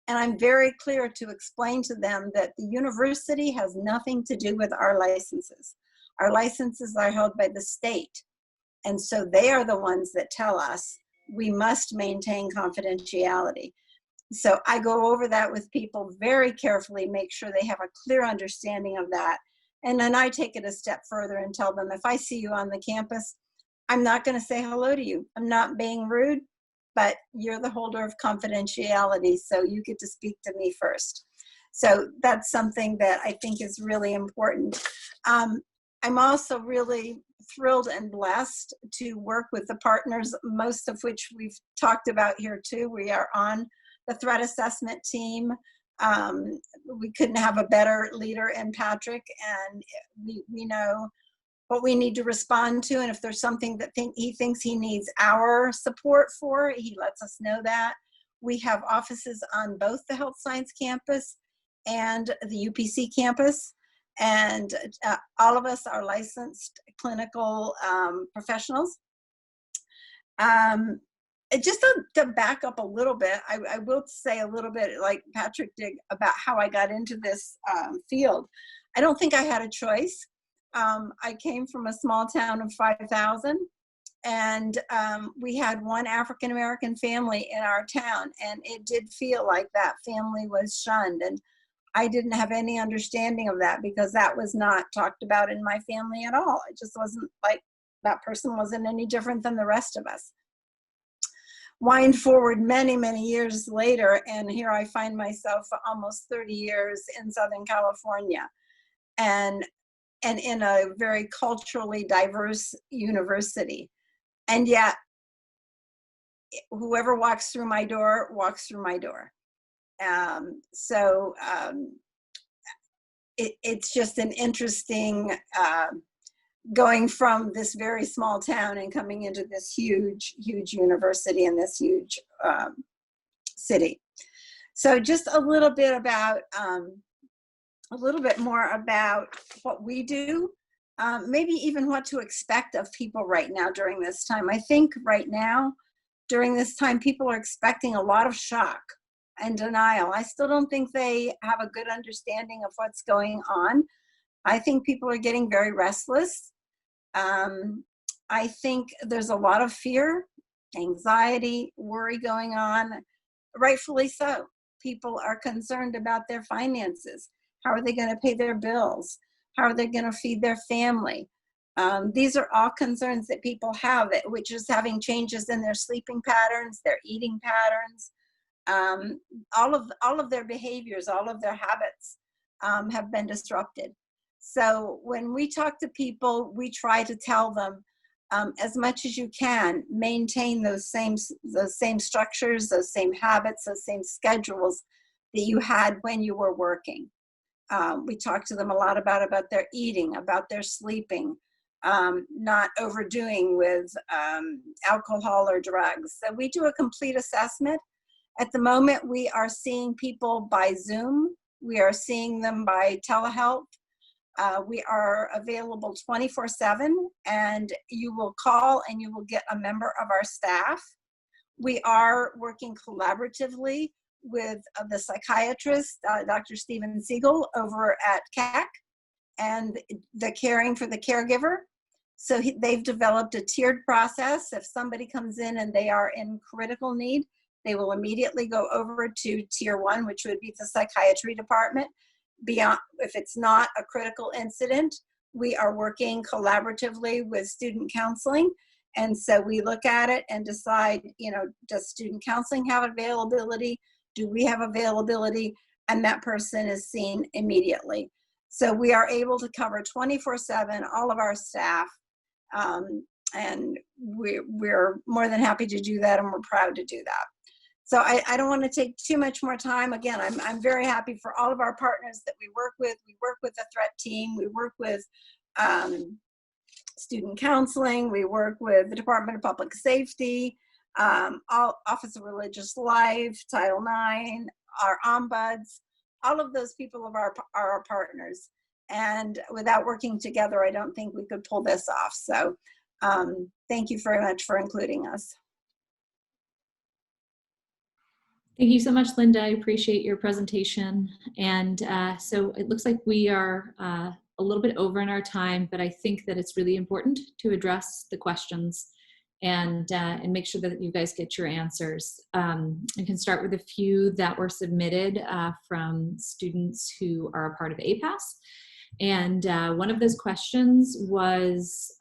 And I'm very clear to explain to them that the university has nothing to do with our licenses. Our licenses are held by the state. And so they are the ones that tell us we must maintain confidentiality. So I go over that with people very carefully, make sure they have a clear understanding of that. And then I take it a step further and tell them, if I see you on the campus, I'm not going to say hello to you. I'm not being rude, but you're the holder of confidentiality, so you get to speak to me first. So that's something that I think is really important. I'm also really thrilled and blessed to work with the partners, most of which we've talked about here too. We are on the threat assessment team. We couldn't have a better leader in Patrick, and we know what we need to respond to, and if there's something that he thinks he needs our support for, he lets us know that. We have offices on both the health science campus and the UPC campus, and all of us are licensed clinical professionals. Just to back up a little bit, I will say a little bit like Patrick did about how I got into this field. I don't think I had a choice. I came from a small town of 5,000, and we had one African-American family in our town, and it did feel like that family was shunned. And I didn't have any understanding of that, because that was not talked about in my family at all. It just wasn't like that person wasn't any different than the rest of us. Wind forward many, many years later, and here I find myself for almost 30 years in Southern California, and in a very culturally diverse university. And yet, whoever walks through my door, walks through my door. It's just an interesting going from this very small town and coming into this huge, huge university in this huge city. So just a little bit about, a little bit more about what we do, maybe even what to expect of people right now during this time. I think right now, during this time, people are expecting a lot of shock and denial. I still don't think they have a good understanding of what's going on. I think people are getting very restless. I think there's a lot of fear, anxiety, worry going on, rightfully so. People are concerned about their finances. How are they going to pay their bills? How are they going to feed their family? These are all concerns that people have, which is having changes in their sleeping patterns, their eating patterns, all of their behaviors, all of their habits have been disrupted. So when we talk to people, we try to tell them, as much as you can, maintain those same structures, those same habits, those same schedules that you had when you were working. We talk to them a lot about their eating, about their sleeping, not overdoing with alcohol or drugs. So we do a complete assessment. At the moment, we are seeing people by Zoom. We are seeing them by telehealth. We are available 24/7, and you will call and you will get a member of our staff. We are working collaboratively with the psychiatrist, Dr. Steven Siegel over at CAC, and the Caring for the Caregiver. So they've developed a tiered process. If somebody comes in and they are in critical need, they will immediately go over to tier 1, which would be the psychiatry department. Beyond, if it's not a critical incident, we are working collaboratively with student counseling. And so we look at it and decide, does student counseling have availability? Do we have availability? And that person is seen immediately. So we are able to cover 24/7, all of our staff. And we're more than happy to do that, and we're proud to do that. So I don't want to take too much more time. Again, I'm very happy for all of our partners that we work with. We work with the threat team. We work with student counseling. We work with the Department of Public Safety, Office of Religious Life, Title IX, our ombuds. All of those people are our partners. And without working together, I don't think we could pull this off. So thank you very much for including us. Thank you so much, Linda. I appreciate your presentation. And so it looks like we are a little bit over in our time, but I think that it's really important to address the questions and make sure that you guys get your answers. I can start with a few that were submitted from students who are a part of APAS. And one of those questions was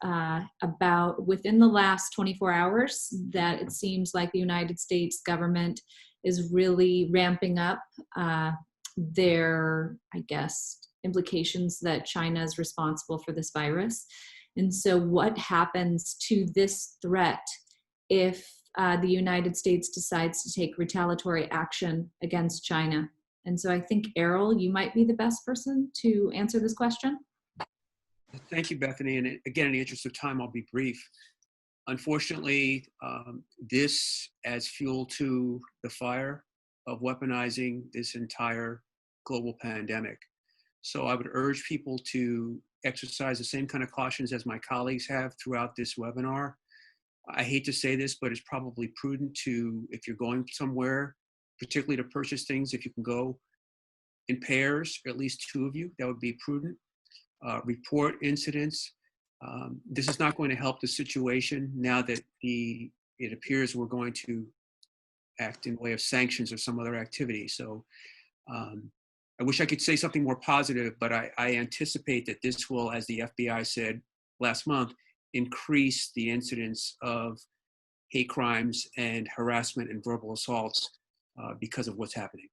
about within the last 24 hours that it seems like the United States government is really ramping up their, I guess, implications that China is responsible for this virus. And so what happens to this threat if the United States decides to take retaliatory action against China? And so I think, Errol, you might be the best person to answer this question. Thank you, Bethany. And again, in the interest of time, I'll be brief. Unfortunately, this adds fuel to the fire of weaponizing this entire global pandemic. So I would urge people to exercise the same kind of cautions as my colleagues have throughout this webinar. I hate to say this, but it's probably prudent to, if you're going somewhere, particularly to purchase things, if you can go in pairs, or at least two of you, that would be prudent. Report incidents. This is not going to help the situation now that it appears we're going to act in way of sanctions or some other activity. So I wish I could say something more positive, but I anticipate that this will, as the FBI said last month, increase the incidence of hate crimes and harassment and verbal assaults because of what's happening.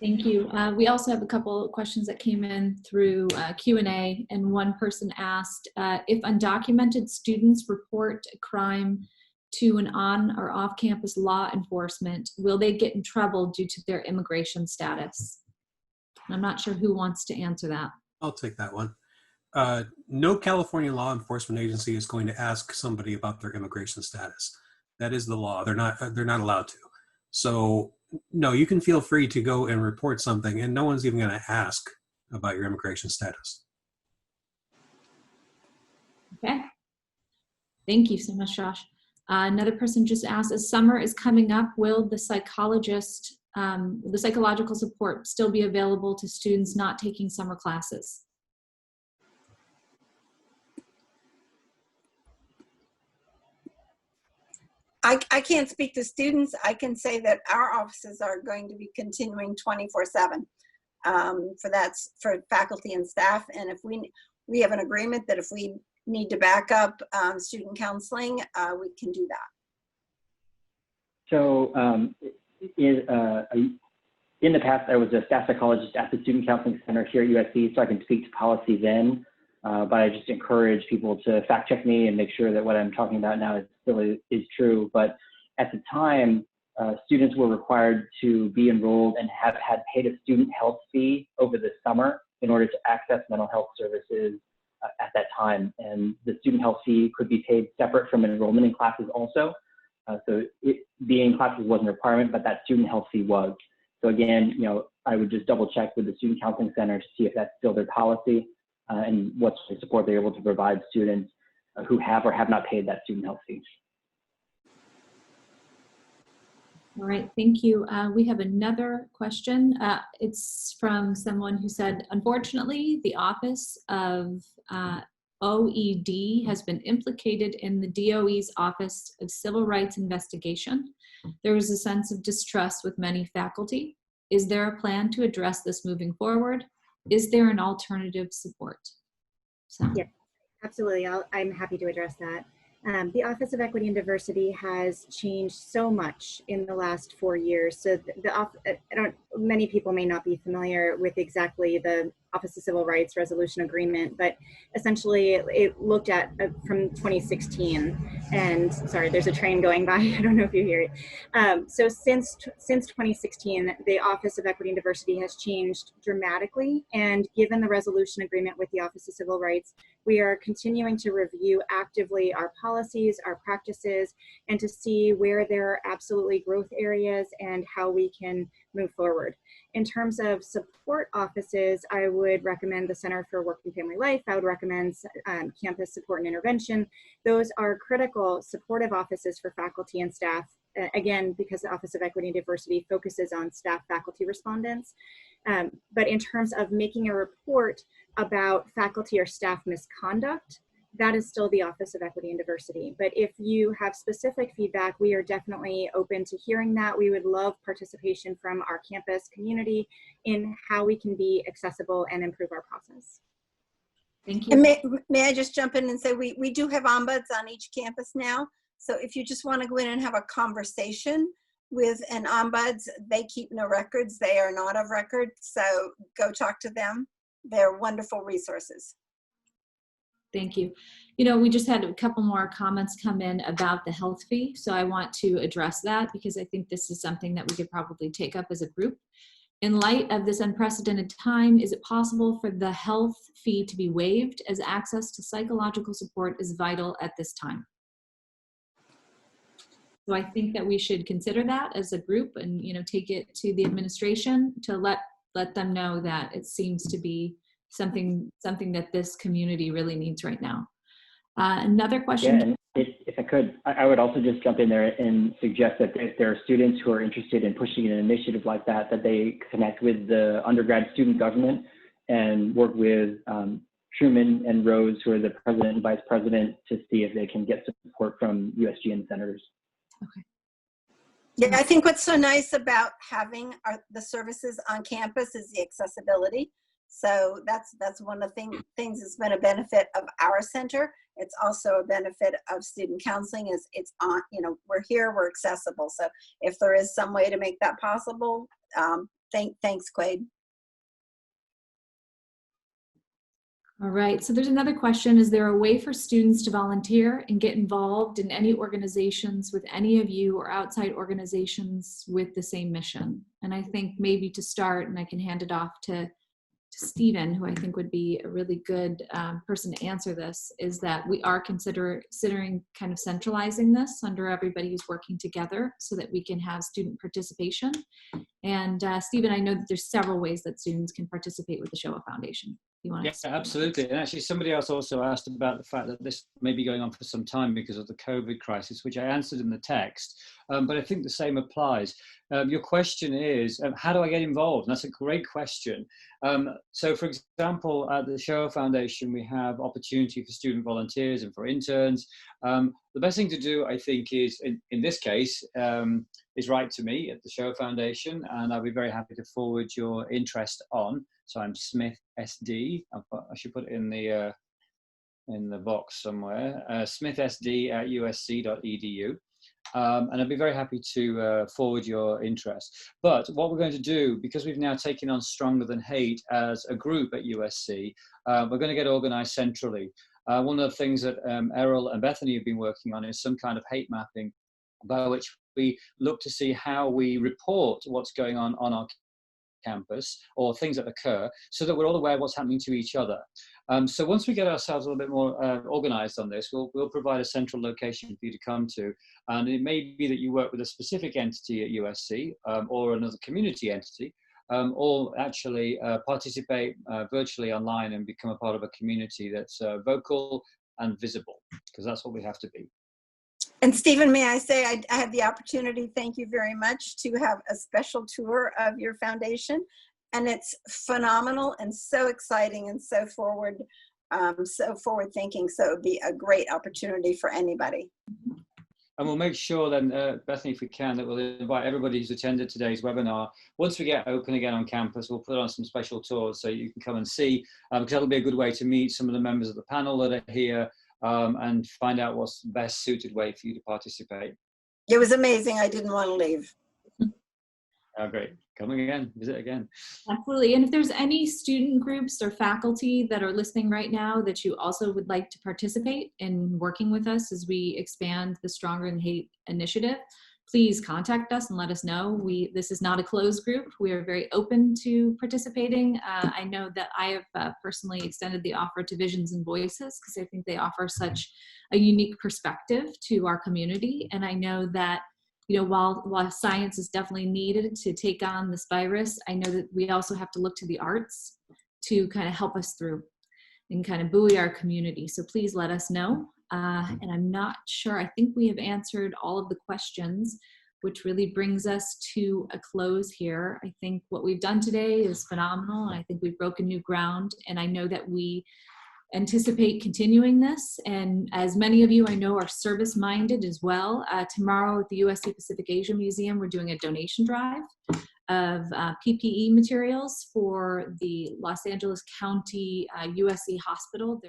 Thank you. We also have a couple of questions that came in through Q&A, and one person asked, if undocumented students report a crime to an on or off-campus law enforcement, will they get in trouble due to their immigration status? I'm not sure who wants to answer that. I'll take that one. No California law enforcement agency is going to ask somebody about their immigration status. That is the law. They're not allowed to. So no, you can feel free to go and report something, and no one's even going to ask about your immigration status. Okay. Thank you so much, Josh. Another person just asked, as summer is coming up, will the psychological support still be available to students not taking summer classes? I can't speak to students. I can say that our offices are going to be continuing 24/7 for faculty and staff. And if we have an agreement that if we need to back up student counseling, we can do that. So in the past, I was a staff psychologist at the Student Counseling Center here at USC, so I can speak to policy then. But I just encourage people to fact check me and make sure that what I'm talking about now is true. But at the time, students were required to be enrolled and have had paid a student health fee over the summer in order to access mental health services at that time. And the student health fee could be paid separate from enrollment in classes also. So being in classes wasn't a requirement, but that student health fee was. So again, I would just double check with the Student Counseling Center to see if that's still their policy. And what sort of support they're able to provide students who have or have not paid that student health fee. All right, thank you. We have another question. It's from someone who said, unfortunately, the Office of OED has been implicated in the DOE's Office of Civil Rights Investigation. There is a sense of distrust with many faculty. Is there a plan to address this moving forward? Is there an alternative support? So. Yes, absolutely. I'm happy to address that. The Office of Equity and Diversity has changed so much in the last 4 years. So many people may not be familiar with exactly the Office of Civil Rights Resolution Agreement, but essentially it looked at from 2016. And sorry, there's a train going by. I don't know if you hear it. So since 2016, the Office of Equity and Diversity has changed dramatically. And given the resolution agreement with the Office of Civil Rights, we are continuing to review actively our policies, our practices, and to see where there are absolutely growth areas and how we can move forward. In terms of support offices, I would recommend the Center for Work and Family Life. I would recommend Campus Support and Intervention. Those are critical supportive offices for faculty and staff, again, because the Office of Equity and Diversity focuses on staff faculty respondents. But in terms of making a report about faculty or staff misconduct, that is still the Office of Equity and Diversity. But if you have specific feedback, we are definitely open to hearing that. We would love participation from our campus community in how we can be accessible and improve our process. Thank you. And may I just jump in and say, we do have ombuds on each campus now. So if you just want to go in and have a conversation with an ombuds, they keep no records. They are not of record. So go talk to them. They're wonderful resources. Thank you. You know, we just had a couple more comments come in about the health fee. So I want to address that because I think this is something that we could probably take up as a group. In light of this unprecedented time, is it possible for the health fee to be waived as access to psychological support is vital at this time? So I think that we should consider that as a group and, you know, take it to the administration to let them know that it seems to be something that this community really needs right now. Another question. Yeah, and if I could, I would also just jump in there and suggest that if there are students who are interested in pushing an initiative like that, that they connect with the undergrad student government and work with Truman and Rose, who are the president and vice president, to see if they can get support from USGN senators. Okay. Yeah, I think what's so nice about having the services on campus is the accessibility. So that's one of the things that's been a benefit of our center. It's also a benefit of student counseling. Is it's on, you know, we're here, we're accessible. So if there is some way to make that possible, thanks, Quade. All right, so there's another question. Is there a way for students to volunteer and get involved in any organizations with any of you or outside organizations with the same mission? And I think maybe to start, and I can hand it off to Stephen, who I think would be a really good person to answer this, is that we are considering kind of centralizing this under everybody who's working together so that we can have student participation. And Stephen, I know that there's several ways that students can participate with the Shoah Foundation. You want to? Yeah, absolutely. And actually somebody else also asked about the fact that this may be going on for some time because of the COVID crisis, which I answered in the text, but I think the same applies. Your question is, how do I get involved? And that's a great question. So for example, at the Shoah Foundation, we have opportunity for student volunteers and for interns. The best thing to do, I think, is, in this case, is write to me at the Shoah Foundation, and I'll be very happy to forward your interest on. So I'm Smith SD. I should put it in the box somewhere. smithsd@usc.edu. And I'd be very happy to forward your interest. But what we're going to do, because we've now taken on Stronger Than Hate as a group at USC, we're going to get organized centrally. One of the things that Errol and Bethany have been working on is some kind of hate mapping, by which we look to see how we report what's going on our campus or things that occur, so that we're all aware of what's happening to each other. So once we get ourselves a little bit more organized on this, we'll provide a central location for you to come to. And it may be that you work with a specific entity at USC or another community entity, or actually participate virtually online and become a part of a community that's vocal and visible, because that's what we have to be. And Stephen, may I say, I had the opportunity, thank you very much, to have a special tour of your foundation. And it's phenomenal and so exciting and so forward thinking. So it would be a great opportunity for anybody. And we'll make sure then, Bethany, if we can, that we'll invite everybody who's attended today's webinar. Once we get open again on campus, we'll put on some special tours so you can come and see, because that'll be a good way to meet some of the members of the panel that are here, and find out what's the best suited way for you to participate. It was amazing. I didn't want to leave. Oh, great. Come again, visit again. Absolutely. And if there's any student groups or faculty that are listening right now that you also would like to participate in working with us as we expand the Stronger Than Hate initiative, please contact us and let us know. This is not a closed group. We are very open to participating. I know that I have personally extended the offer to Visions and Voices because I think they offer such a unique perspective to our community. And I know that, you know, while science is definitely needed to take on this virus, I know that we also have to look to the arts to kind of help us through and kind of buoy our community. So please let us know. And I'm not sure, I think we have answered all of the questions, which really brings us to a close here. I think what we've done today is phenomenal. I think we've broken new ground, and I know that we anticipate continuing this. And as many of you I know are service-minded as well. Tomorrow at the USC Pacific Asia Museum, we're doing a donation drive of PPE materials for the Los Angeles County USC Hospital.